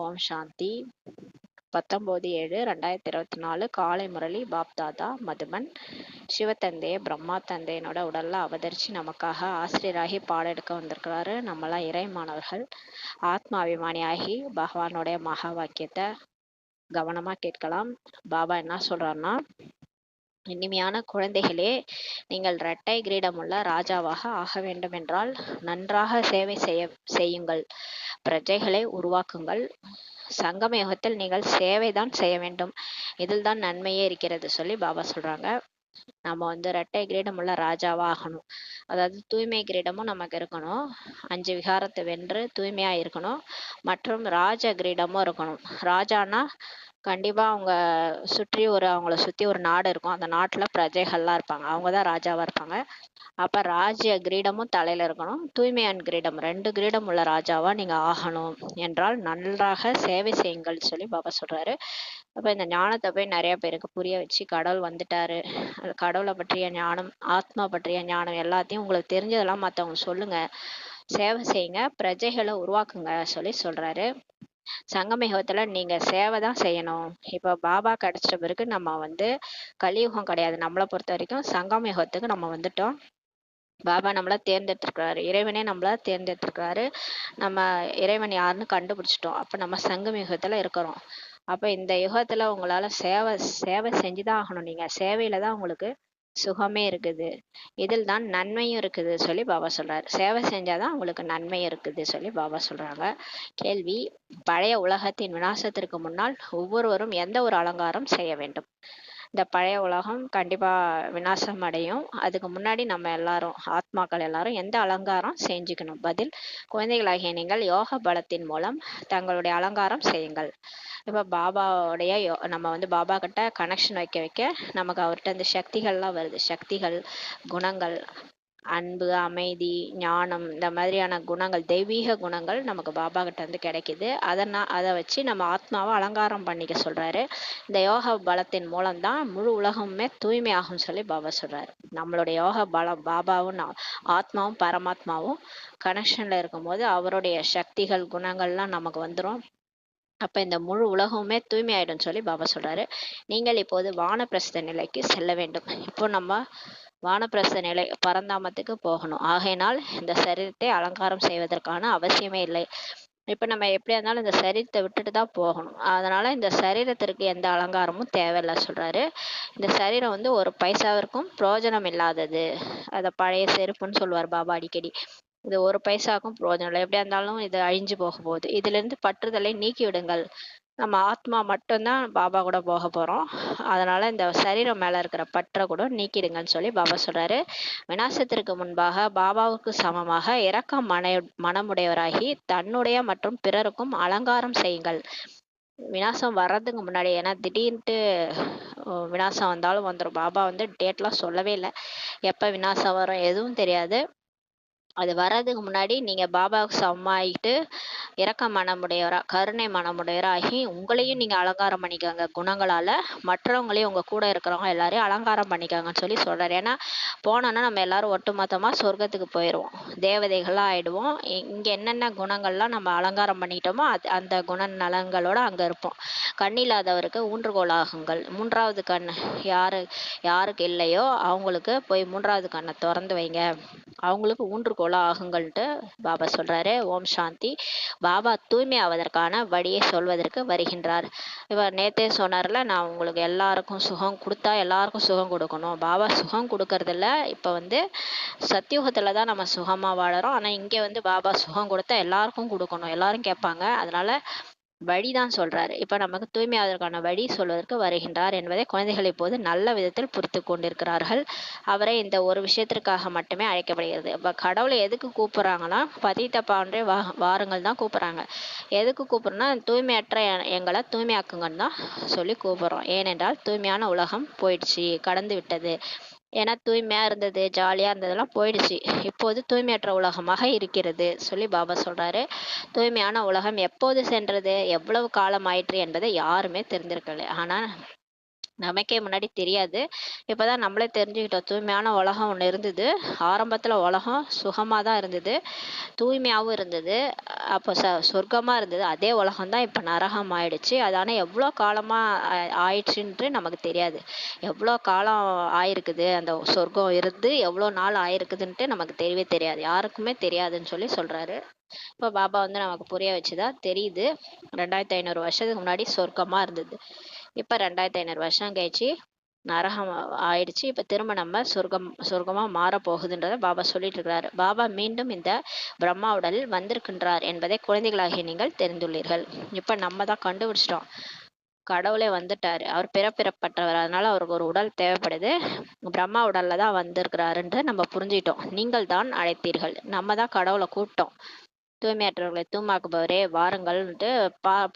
ஓம் சாந்தி. 19/7/2024 காலை முரளி பாப்தாதா மதுபன். சிவத்தந்தைய பிரம்மா தந்தையனோட உடல்ல அவதரிச்சு நமக்காக ஆசிரியராகி பாடம் எடுக்க வந்திருக்கிறாரு. நம்மளாம் இறை மாணவர்கள். ஆத்மா அபிமானியாகி பகவானுடைய மகா வாக்கியத்தை கவனமா கேட்கலாம். பாபா என்ன சொல்றாருன்னா, இனிமையான குழந்தைகளே, நீங்கள் இரட்டை கிரீடமுள்ள ராஜாவாக ஆக வேண்டும் என்றால் நன்றாக சேவை செய்யுங்கள், பிரஜைகளை உருவாக்குங்கள். சங்கம யுகத்தில் நீங்கள் சேவைதான் செய்ய வேண்டும், இதில் தான் நன்மையே இருக்கிறது சொல்லி பாபா சொல்றாங்க. நம்ம இரட்டை கிரீடமுள்ள ராஜாவா ஆகணும். அதாவது தூய்மை கிரீடமும் நமக்கு இருக்கணும், 5 விகாரத்தை வென்று தூய்மையா இருக்கணும், மற்றும் ராஜ கிரீடமும் இருக்கணும். ராஜானா கண்டிப்பா அவங்கள சுத்தி ஒரு நாடு இருக்கும், அந்த நாட்டுல பிரஜைகள்லாம் இருப்பாங்க, அவங்கதான் ராஜாவா இருப்பாங்க. அப்ப ராஜ்ய கிரீடமும் தலையில இருக்கணும், தூய்மையான கிரீடம், 2 கிரீடம் உள்ள ராஜாவா நீங்க ஆகணும் என்றால் நன்றாக சேவை செய்யுங்கள் சொல்லி பாபா சொல்றாரு. அப்ப இந்த ஞானத்தை போய் நிறைய பேருக்கு புரிய வச்சு, கடவுள் வந்துட்டாரு, கடவுளை பற்றிய ஞானம், ஆத்மா பற்றிய ஞானம் எல்லாத்தையும் உங்களுக்கு தெரிஞ்சதெல்லாம் மற்றவங்க சொல்லுங்க, சேவை செய்யுங்க, பிரஜைகளை உருவாக்குங்க சொல்லி சொல்றாரு. சங்கமயுகத்துல நீங்க சேவை தான் செய்யணும். இப்ப பாபா கிடைச்சிட்ட பிறகு நம்ம கலியுகம் கிடையாது. நம்மளை பொறுத்த வரைக்கும் சங்கமயுகத்துக்கு நம்ம வந்துட்டோம். பாபா நம்மள தேர்ந்தெடுத்திருக்கிறாரு, இறைவனே நம்மள தேர்ந்தெடுத்திருக்கிறாரு. நம்ம இறைவன் யாருன்னு கண்டுபிடிச்சிட்டோம். அப்ப நம்ம சங்கம யுகத்துல இருக்கிறோம். அப்ப இந்த யுகத்துல உங்களால சேவை செஞ்சுதான் ஆகணும். நீங்க சேவையில தான் உங்களுக்கு சுகமே இருக்குது, இதில் தான் நன்மையும் இருக்குது சொல்லி பாபா சொல்றாரு. சேவை செஞ்சாதான் உங்களுக்கு நன்மை இருக்குது சொல்லி பாபா சொல்றாங்க. கேள்வி: பழைய உலகத்தின் விநாசத்திற்கு முன்னால் ஒவ்வொருவரும் எந்த ஒரு அலங்காரம் செய்ய வேண்டும்? இந்த பழைய உலகம் கண்டிப்பா விநாசம் அடையும், அதுக்கு முன்னாடி நம்ம எல்லாரும், ஆத்மாக்கள் எல்லாரும் எந்த அலங்காரம் செஞ்சுக்கணும்? பதில்: குழந்தைகளாகிய நீங்கள் யோக பலத்தின் மூலம் தங்களுடைய அலங்காரம் செய்யுங்கள். இப்ப பாபாவுடைய நம்ம பாபா கிட்ட கனெக்ஷன் வைக்க வைக்க நமக்கு அவர்கிட்ட இந்த சக்திகள்லாம் வருது. சக்திகள், குணங்கள், அன்பு, அமைதி, ஞானம், இந்த மாதிரியான குணங்கள், தெய்வீக குணங்கள் நமக்கு பாபா கிட்ட கிடைக்குது. அதை வச்சு நம்ம ஆத்மாவை அலங்காரம் பண்ணிக்க சொல்றாரு. இந்த யோக பலத்தின் மூலம்தான் முழு உலகமுமே தூய்மையாகும் சொல்லி பாபா சொல்றாரு. நம்மளுடைய யோக பலம், பாபாவும் ஆத்மாவும் பரமாத்மாவும் கனெக்ஷன்ல இருக்கும்போது அவருடைய சக்திகள், குணங்கள்லாம் நமக்கு வந்துடும். அப்ப இந்த முழு உலகமுமே தூய்மை ஆயிடும் சொல்லி பாபா சொல்றாரு. நீங்கள் இப்போது வானப்பிரஸ்த நிலைக்கு செல்ல வேண்டும். இப்போ நம்ம வானப்பிரஸ்த நிலை, பரந்தாமத்துக்கு போகணும். ஆகையினால் இந்த சரீரத்தை அலங்காரம் செய்வதற்கான அவசியமே இல்லை. இப்ப நம்ம எப்படியா இருந்தாலும் இந்த சரீரத்தை விட்டுட்டு தான் போகணும். அதனால இந்த சரீரத்திற்கு எந்த அலங்காரமும் தேவையில்லை சொல்றாரு. இந்த சரீரம் ஒரு பைசாவிற்கும் பிரயோஜனம் இல்லாதது. அத பழைய செருப்புன்னு சொல்லுவார் பாபா அடிக்கடி. இது ஒரு பைசாக்கும் பிரயோஜனம் இல்லை, எப்படியா இருந்தாலும் இது அழிஞ்சு போக போகுது. இதுல இருந்து பற்றுதலை நீக்கி விடுங்கள். நம்ம ஆத்மா மட்டும்தான் பாபா கூட போக போறோம். அதனால இந்த சரீரம் மேல இருக்கிற பற்றை கூட நீக்கிடுங்கன்னு சொல்லி பாபா சொல்றாரு. விநாசத்திற்கு முன்பாக பாபாவுக்கு சமமாக இரக்க மனமுடையவராகி தன்னுடைய மற்றும் பிறருக்கும் அலங்காரம் செய்யுங்கள். விநாசம் வர்றதுக்கு முன்னாடி, ஏன்னா திடீர்னுட்டு விநாசம் வந்தாலும் வந்துடும். பாபா டேட்லாம் சொல்லவே இல்லை, எப்ப விநாசம் வரும் எதுவும் தெரியாது. அது வர்றதுக்கு முன்னாடி நீங்க பாபாவுக்கு சமமாயிட்டு இரக்க மனமுடையவரா, கருணை மனமுடையவராகி உங்களையும் நீங்க அலங்காரம் பண்ணிக்கோங்க குணங்களால, மற்றவங்களையும் உங்க கூட இருக்கிறவங்க எல்லாரையும் அலங்காரம் பண்ணிக்கோங்கன்னு சொல்லி சொல்றாரு. ஏன்னா போனோன்னா நம்ம எல்லாரும் ஒட்டுமொத்தமா சொர்க்கத்துக்கு போயிடுவோம், தேவதைகளா ஆயிடுவோம். இங்க என்னென்ன குணங்கள்லாம் நம்ம அலங்காரம் பண்ணிட்டோமோ அந்த குண நலங்களோட அங்க இருப்போம். கண்ணில்லாதவருக்கு ஊன்றுகோல் ஆகுங்கள். 3வது கண் யாருக்கு இல்லையோ அவங்களுக்கு போய் 3வது கண்ணை திறந்து வைங்க, அவங்களுக்கு ஊன்றுகோலா ஆகுங்கள்ட்டு பாபா சொல்றாரு. ஓம் சாந்தி. பாபா தூய்மை ஆவதற்கான வழியை சொல்வதற்கு வருகின்றார். இவர் நேத்தே சொன்னார்ல, நான் உங்களுக்கு எல்லாருக்கும் சுகம் கொடுத்தா எல்லாருக்கும் சுகம் கொடுக்கணும். பாபா சுகம் கொடுக்கறதில்ல. இப்ப சத்தியுகத்துல தான் நம்ம சுகமா வாழறோம். ஆனா இங்க பாபா சுகம் கொடுத்தா எல்லாருக்கும் கொடுக்கணும், எல்லாரும் கேட்பாங்க. அதனால வழிதான் சொல்றாரு. இப்ப நமக்கு தூய்மையாவதற்கான வழி சொல்வதற்கு வருகின்றார் என்பதை குழந்தைகள் இப்போது நல்ல விதத்தில் புரிந்து கொண்டிருக்கிறார்கள். அவரை இந்த ஒரு விஷயத்திற்காக மட்டுமே அழைக்கப்படுகிறது. இப்ப கடவுளை எதுக்கு கூப்பிடுறாங்கன்னா, பதித்த பாவன்றே வாருங்கள் தான் கூப்பிடுறாங்க. எதுக்கு கூப்பிடுறோம்னா, தூய்மையற்ற எங்களை தூய்மையாக்குங்கன்னு தான் சொல்லி கூப்பிடுறோம். ஏனென்றால் தூய்மையான உலகம் போயிடுச்சு, கடந்து விட்டது. ஏன்னா தூய்மையா இருந்தது, ஜாலியா இருந்ததெல்லாம் போயிடுச்சு. இப்போது தூய்மையற்ற உலகமாக இருக்கிறது சொல்லி பாபா சொல்றாரு. தூய்மையான உலகம் எப்போது சென்றது, எவ்வளவு காலம் ஆயிற்று என்பதை யாருமே தெரிந்திருக்கல. ஆனா நமக்கே முன்னாடி தெரியாது. இப்பதான் நம்மளே தெரிஞ்சுக்கிட்டோம். தூய்மையான உலகம் ஒண்ணு இருந்தது. ஆரம்பத்துல உலகம் சுகமா தான் இருந்தது. தூய்மையாவும் இருந்தது. அப்போ சொர்க்கமா இருந்தது. அதே உலகம் தான் இப்ப நரகம் ஆயிடுச்சு. அது ஆனா எவ்வளோ காலமா ஆயிடுச்சுன்ட்டு நமக்கு தெரியாது. எவ்வளோ காலம் ஆயிருக்குது அந்த சொர்க்கம் இருந்து எவ்வளோ நாள் ஆயிருக்குதுன்ட்டு நமக்கு தெரியவே தெரியாது. யாருக்குமே தெரியாதுன்னு சொல்லி சொல்றாரு. இப்ப பாபா வந்து நமக்கு புரிய வச்சுதான் தெரியுது. 2500 வருஷத்துக்கு முன்னாடி சொர்க்கமா இருந்தது. இப்ப 2500 வருஷம் கழிச்சு நரகம் ஆயிடுச்சு. இப்ப திரும்ப நம்ம சொர்க்கமா மாற போகுதுன்றத பாபா சொல்லிட்டு இருக்கிறாரு. பாபா மீண்டும் இந்த பிரம்மா உடலில் வந்திருக்கின்றார் என்பதை குழந்தைகளாகிய நீங்கள் தெரிந்துள்ளீர்கள். இப்ப நம்ம தான் கண்டுபிடிச்சிட்டோம். கடவுளே வந்துட்டாரு. அவர் பிறப்பிறப்பட்டவர். அதனால அவருக்கு ஒரு உடல் தேவைப்படுது. பிரம்மா உடல்ல தான் வந்திருக்கிறாருன்ற நம்ம புரிஞ்சுக்கிட்டோம். நீங்கள் தான் அழைத்தீர்கள். நம்ம தான் கடவுளை கூப்பிட்டோம். தூய்மையற்றவர்களை தூய்மாக்குபவரே வாருங்கள்ன்ட்டு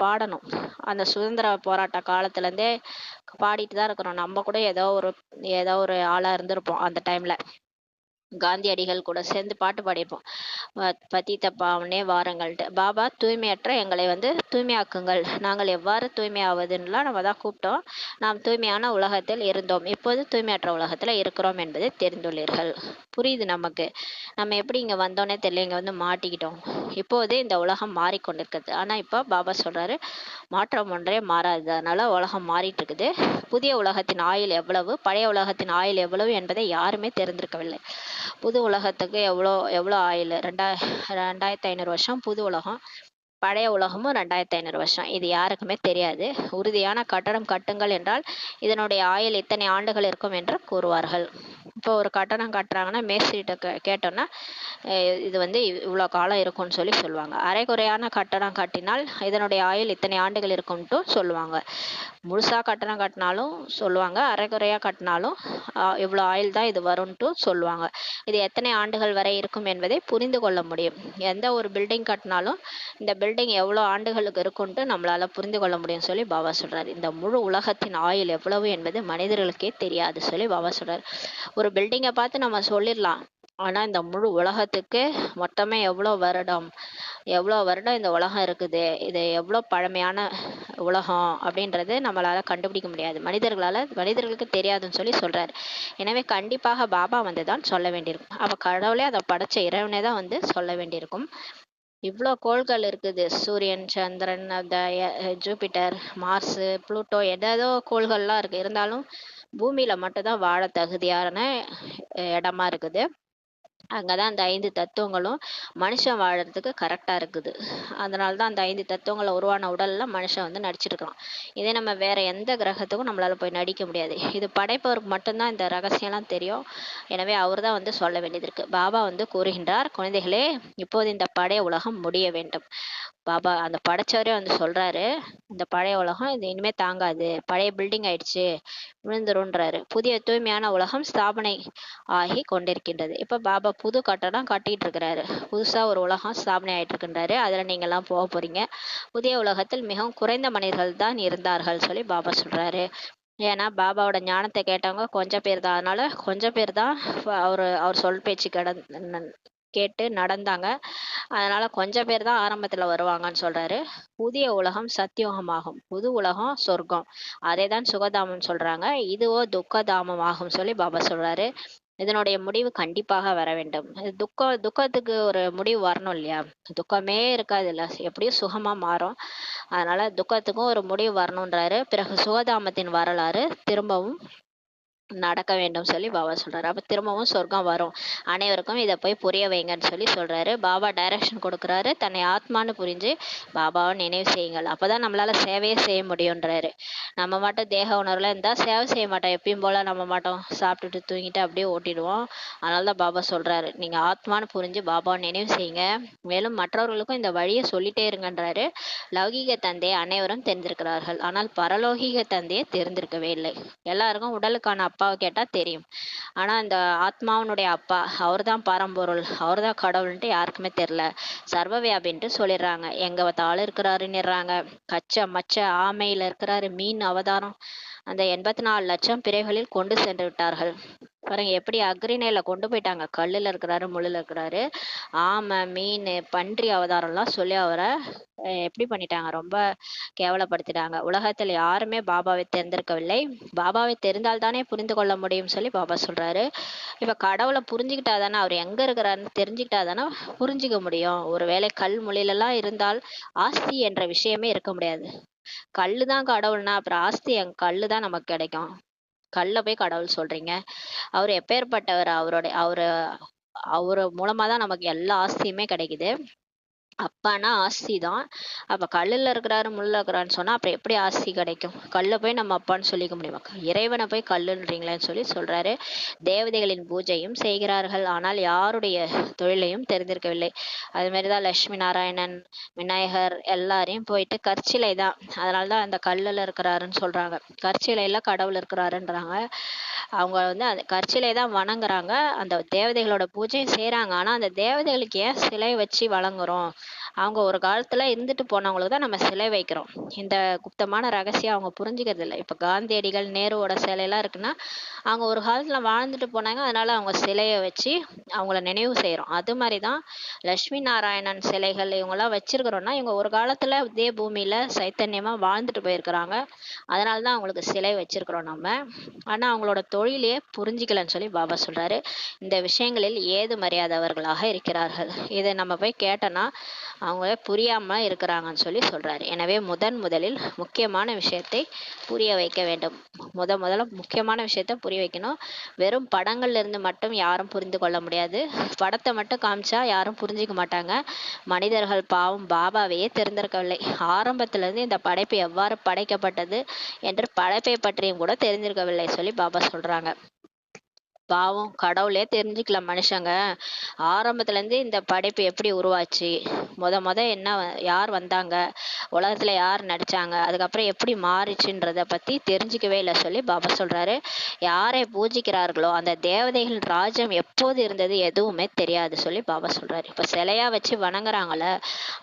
பாடணும். அந்த சுதந்திர போராட்ட காலத்துல இருந்தே பாடிட்டு தான் இருக்கிறோம். நம்ம கூட ஏதோ ஒரு ஆளா இருந்திருப்போம் அந்த டைம்ல. காந்தியடிகள் கூட சேர்ந்து பாட்டு பாடியிருப்போம். பத்தித்த பாவனே வாருங்கள்ட்டு. பாபா தூய்மையற்ற எங்களை வந்து தூய்மையாக்குங்கள். நாங்கள் எவ்வாறு தூய்மையாவதுன்னுலாம் நம்ம தான் கூப்பிட்டோம். நாம் தூய்மையான உலகத்தில் இருந்தோம். இப்போது தூய்மையற்ற உலகத்துல இருக்கிறோம் என்பதை தெரிந்துள்ளீர்கள். புரியுது நமக்கு. நம்ம எப்படி இங்க வந்தோன்னே தெரியல, இங்க வந்து மாட்டிக்கிட்டோம். இப்போதே இந்த உலகம் மாறிக்கொண்டிருக்குது. ஆனா இப்போ பாபா சொல்றாரு, மாற்றம் ஒன்றே மாறாது. அதனால உலகம் மாறிட்டு இருக்குது. புதிய உலகத்தின் ஆயுள் எவ்வளவு, பழைய உலகத்தின் ஆயுள் எவ்வளவு என்பதை யாருமே தெரிந்திருக்கவில்லை. புது உலகத்துக்கு எவ்வளோ ஆயுள்? 2500 வருஷம் புது உலகம். பழைய உலகமும் 2500 வருஷம். இது யாருக்குமே தெரியாது. உறுதியான கட்டடம் கட்டுங்கள் என்றால் இதனுடைய ஆயுள் இத்தனை ஆண்டுகள் இருக்கும் என்று கூறுவார்கள். இப்போ ஒரு கட்டடம் கட்டுறாங்கன்னா மேஸ்திரிட்ட கேட்டோம்னா இது வந்து இவ்வளோ காலம் இருக்கும்னு சொல்லி சொல்லுவாங்க. அரைகுறையான கட்டடம் கட்டினால் இதனுடைய ஆயுள் இத்தனை ஆண்டுகள் இருக்கும்ட்டு சொல்லுவாங்க. முழுசா கட்டடம் கட்டினாலும் சொல்லுவாங்க, அரைகுறையா கட்டினாலும் இவ்வளோ ஆயுள் தான் இது வரும்ன்ட்டு சொல்லுவாங்க. இது எத்தனை ஆண்டுகள் வரை இருக்கும் என்பதை புரிந்து கொள்ள முடியும். எந்த ஒரு பில்டிங் கட்டினாலும் இந்த பில்டிங் எவ்வளோ ஆண்டுகளுக்கு இருக்கும்ட்டு நம்மளால புரிந்து கொள்ள முடியும் சொல்லி பாபா சொல்றாரு. இந்த முழு உலகத்தின் ஆயுள் எவ்வளவு என்பது மனிதர்களுக்கே தெரியாது சொல்லி பாபா சொல்றாரு. ஒரு பில்டிங்கை பார்த்து நம்ம சொல்லிடலாம். ஆனா இந்த முழு உலகத்துக்கு மொத்தமே எவ்வளோ வருடம் இந்த உலகம் இருக்குது, இது எவ்வளோ பழமையான உலகம் அப்படின்றது நம்மளால கண்டுபிடிக்க முடியாது. மனிதர்களுக்கு தெரியாதுன்னு சொல்லி சொல்றாரு. எனவே கண்டிப்பாக பாபா வந்து தான் சொல்ல வேண்டியிருக்கும். அப்ப கடவுளே அதை படைச்ச இறைவனே தான் வந்து சொல்ல வேண்டியிருக்கும். இவ்வளோ கோள்கள் இருக்குது. சூரியன், சந்திரன், அந்த ஜூபிட்டர், மார்ஸ், புளூட்டோ, ஏதேதோ கோள்கள்லாம் இருக்கு. இருந்தாலும் பூமியில மட்டும்தான் வாழ தகுதியான இடமா இருக்குது. அங்கதான் அந்த 5 தத்துவங்களும் மனுஷன் வாழறதுக்கு கரெக்டா இருக்குது. அதனாலதான் அந்த 5 தத்துவங்களை உருவான உடல்ல மனுஷன் வந்து நடிச்சிருக்கான். இதே நம்ம வேற எந்த கிரகத்துக்கும் நம்மளால போய் நடிக்க முடியாது. இது படைப்பவருக்கு மட்டும்தான் இந்த ரகசியம்லாம் தெரியும். எனவே அவர் தான் வந்து சொல்ல வேண்டியது இருக்கு. பாபா வந்து கூறுகின்றார், குழந்தைகளே, இப்போது இந்த பழைய உலகம் முடிய வேண்டும். பாபா அந்த படைச்சவரே வந்து சொல்றாரு, இந்த பழைய உலகம் இது இனிமே தாங்காது, பழைய பில்டிங் ஆயிடுச்சு, விழுந்துருன்றாரு. புதிய தூய்மையான உலகம் ஸ்தாபனை ஆகி கொண்டிருக்கின்றது. இப்ப பாபா புது கட்டடம் கட்டிட்டு இருக்கிறாரு. புதுசா ஒரு உலகம் ஸ்தாபனை ஆயிட்டு இருக்கின்றாரு. அதுல நீங்க எல்லாம் போக போறீங்க. புதிய உலகத்தில் மிகவும் குறைந்த மனிதர்கள் தான் இருந்தார்கள் சொல்லி பாபா சொல்றாரு. ஏன்னா பாபாவோட ஞானத்தை கேட்டவங்க கொஞ்சம் பேர் தான். அதனால கொஞ்சம் பேர் தான் அவர் சொல் பேச்சு கேட்டு நடந்தாங்க. அதனால கொஞ்சம் பேர் தான் ஆரம்பத்துல வருவாங்கன்னு சொல்றாரு. புதிய உலகம் சத்தியுகமாகும், புது உலகம் சொர்க்கம். அதே தான் சுகதாமம் சொல்றாங்க. இதுவோ துக்கதாமம் ஆகும் சொல்லி பாபா சொல்றாரு. இதனுடைய முடிவு கண்டிப்பாக வர வேண்டும். துக்கத்துக்கு ஒரு முடிவு வரணும் இல்லையா? துக்கமே இருக்காது இல்ல, எப்படியும் சுகமா மாறும். அதனால துக்கத்துக்கும் ஒரு முடிவு வரணுன்றாரு. பிறகு சுகதாமத்தின் வரலாறு திரும்பவும் நடக்க வேண்டும் சொல்லி பாபா சொல்றாரு. அப்ப திரும்பவும் சொர்க்கம் வரும். அனைவருக்கும் இதை போய் புரிய வைங்கன்னு சொல்லி சொல்றாரு. பாபா டைரக்ஷன் கொடுக்குறாரு. தன்னை ஆத்மான்னு புரிஞ்சு பாபாவை நினைவு செய்யுங்கள். அப்பதான் நம்மளால சேவையே செய்ய முடியும்ன்றாரு. நம்ம மட்டும் தேக உணர்வுல இருந்தா சேவை செய்ய மாட்டோம். எப்பயும் போல நம்ம மட்டும் சாப்பிட்டுட்டு தூங்கிட்டு அப்படியே ஓட்டிடுவோம். அதனாலதான் பாபா சொல்றாரு, நீங்க ஆத்மான்னு புரிஞ்சு பாபாவை நினைவு செய்யுங்க. மேலும் மற்றவர்களுக்கும் இந்த வழியை சொல்லிட்டே இருங்கன்றாரு. லௌகீக தந்தையை அனைவரும் தெரிந்திருக்கிறார்கள், ஆனால் பரலோகிக தந்தையை தெரிந்திருக்கவே இல்லை. எல்லாருக்கும் உடலுக்கான அப்பாவை கேட்டா தெரியும். ஆனா இந்த ஆத்மாவனுடைய அப்பா, அவர் தான் பரம்பொருள், அவர் தான் கடவுள்ன்ட்டு யாருக்குமே தெரியல. சர்வவியாபின்ட்டு சொல்லிடுறாங்க. எங்க பார்த்தாலும் இருக்கிறாருன்னுறாங்க. கச்ச மச்ச ஆமையில இருக்கிறாரு, மீன் அவதாரம், அந்த 84 லட்சம் பிறைகளில் கொண்டு சென்று விட்டார்கள். பாருங்க எப்படி அக்ரிணையில கொண்டு போயிட்டாங்க. கல்லுல இருக்கிறாரு, முள்ளுல இருக்கிறாரு. ஆமை, மீன், பன்றி அவதாரம்லாம் சொல்லி அவரை எப்படி பண்ணிட்டாங்க, ரொம்ப கேவலப்படுத்திட்டாங்க. உலகத்தில் யாருமே பாபாவை தேர்ந்தெடுக்கவில்லை. பாபாவை தெரிந்தால் தானே புரிந்து கொள்ள முடியும் சொல்லி பாபா சொல்றாரு. இப்ப கடவுளை புரிஞ்சுக்கிட்டா தானே, அவர் எங்க இருக்கிறாருன்னு தெரிஞ்சுக்கிட்டா தானே புரிஞ்சுக்க முடியும். ஒருவேளை கல் முள்ளிலெல்லாம் இருந்தால் ஆஸ்தி என்ற விஷயமே இருக்க முடியாது. கல்லு தான் கடவுள்னா அப்புறம் ஆஸ்தி கல்லு தான் நமக்கு கிடைக்கும். கல்ல போய் கடவுள் சொல்றீங்க. அவர் எப்பேர்ப்பட்டவர், அவரு அவரு மூலமா தான் நமக்கு எல்லா ஆஸ்தியுமே கிடைக்குது. அப்பான்னா ஆஸ்தி தான். அப்ப கல்லுல இருக்கிறாரு, முள்ளுல இருக்கிறாருன்னு சொன்னா அப்புறம் எப்படி ஆஸ்தி கிடைக்கும்? கல்ல போய் நம்ம அப்பான்னு சொல்லிக்க முடியுமா? இறைவனை போய் கல்லுன்றீங்களேன்னு சொல்லி சொல்றாரு. தேவதைகளின் பூஜையும் செய்கிறார்கள், ஆனால் யாருடைய தொழிலையும் தெரிந்திருக்கவில்லை. அது மாதிரிதான் லட்சுமி நாராயணன், விநாயகர் எல்லாரையும் போயிட்டு கற்சிலை தான், அதனாலதான் அந்த கல்லுல இருக்கிறாருன்னு சொல்றாங்க. கற்சிலையில கடவுள் இருக்கிறாருன்றாங்க. அவங்க வந்து அந்த கற்சிலை தான் வணங்குறாங்க. அந்த தேவதைகளோட பூஜையும் செய்றாங்க. ஆனா அந்த தேவதைகளுக்கு ஏன் சிலை வச்சு வணங்குறோம்? அவங்க ஒரு காலத்துல இருந்துட்டு போனவங்களுக்கு தான் நம்ம சிலை வைக்கிறோம். இந்த குப்தமான ரகசியம் அவங்க புரிஞ்சுக்கிறது இல்ல. இப்ப காந்தியடிகள், நேருவோட சிலையெல்லாம் இருக்குன்னா அவங்க ஒரு காலத்துல வாழ்ந்துட்டு போனாங்க, அதனால அவங்க சிலைய வச்சு அவங்கள நினைவு செய்றோம். அது மாதிரிதான் லட்சுமி நாராயணன் சிலைகள் இவங்கெல்லாம் வச்சிருக்கிறோம்னா இவங்க ஒரு காலத்துல இதே பூமியில சைத்தன்யமா வாழ்ந்துட்டு போயிருக்கிறாங்க. அதனாலதான் அவங்களுக்கு சிலை வச்சிருக்கிறோம் நம்ம. ஆனா அவங்களோட தொழிலையே புரிஞ்சுக்கலன்னு சொல்லி பாபா சொல்றாரு. இந்த விஷயங்களில் ஏது மரியாதவர்களாக இருக்கிறார்கள். இதை நம்ம போய் கேட்டோம்னா அவங்களே புரியாம இருக்கிறாங்கன்னு சொல்லி சொல்றாரு. எனவே முதலில் முக்கியமான விஷயத்தை புரிய வைக்க வேண்டும். முதல்ல முக்கியமான விஷயத்த புரிய வைக்கணும். வெறும் படங்கள்ல இருந்து மட்டும் யாரும் புரிந்து கொள்ள முடியாது. படத்தை மட்டும் காமிச்சா யாரும் புரிஞ்சுக்க மாட்டாங்க. மனிதர்கள் பாவம் பாபாவையே தெரிந்திருக்கவில்லை. ஆரம்பத்திலிருந்து இந்த படைப்பு எவ்வாறு படைக்கப்பட்டது என்று படைப்பை பற்றியும் கூட தெரிந்திருக்கவில்லை சொல்லி பாபா சொல்றாங்க. பாவம் கடவுளே தெரிஞ்சுக்கல மனுஷங்க. ஆரம்பத்துல இருந்து இந்த படைப்பு எப்படி உருவாச்சு, என்ன யார் வந்தாங்க, உலகத்துல யார் நடிச்சாங்க, அதுக்கப்புறம் எப்படி மாறிச்சுன்றத பத்தி தெரிஞ்சுக்கவே இல்லை சொல்லி பாபா சொல்றாரு. யாரை பூஜிக்கிறார்களோ அந்த தேவதைகள் ராஜ்யம் எப்போது இருந்தது எதுவுமே தெரியாது சொல்லி பாபா சொல்றாரு. இப்ப சிலையா வச்சு வணங்குறாங்கல்ல,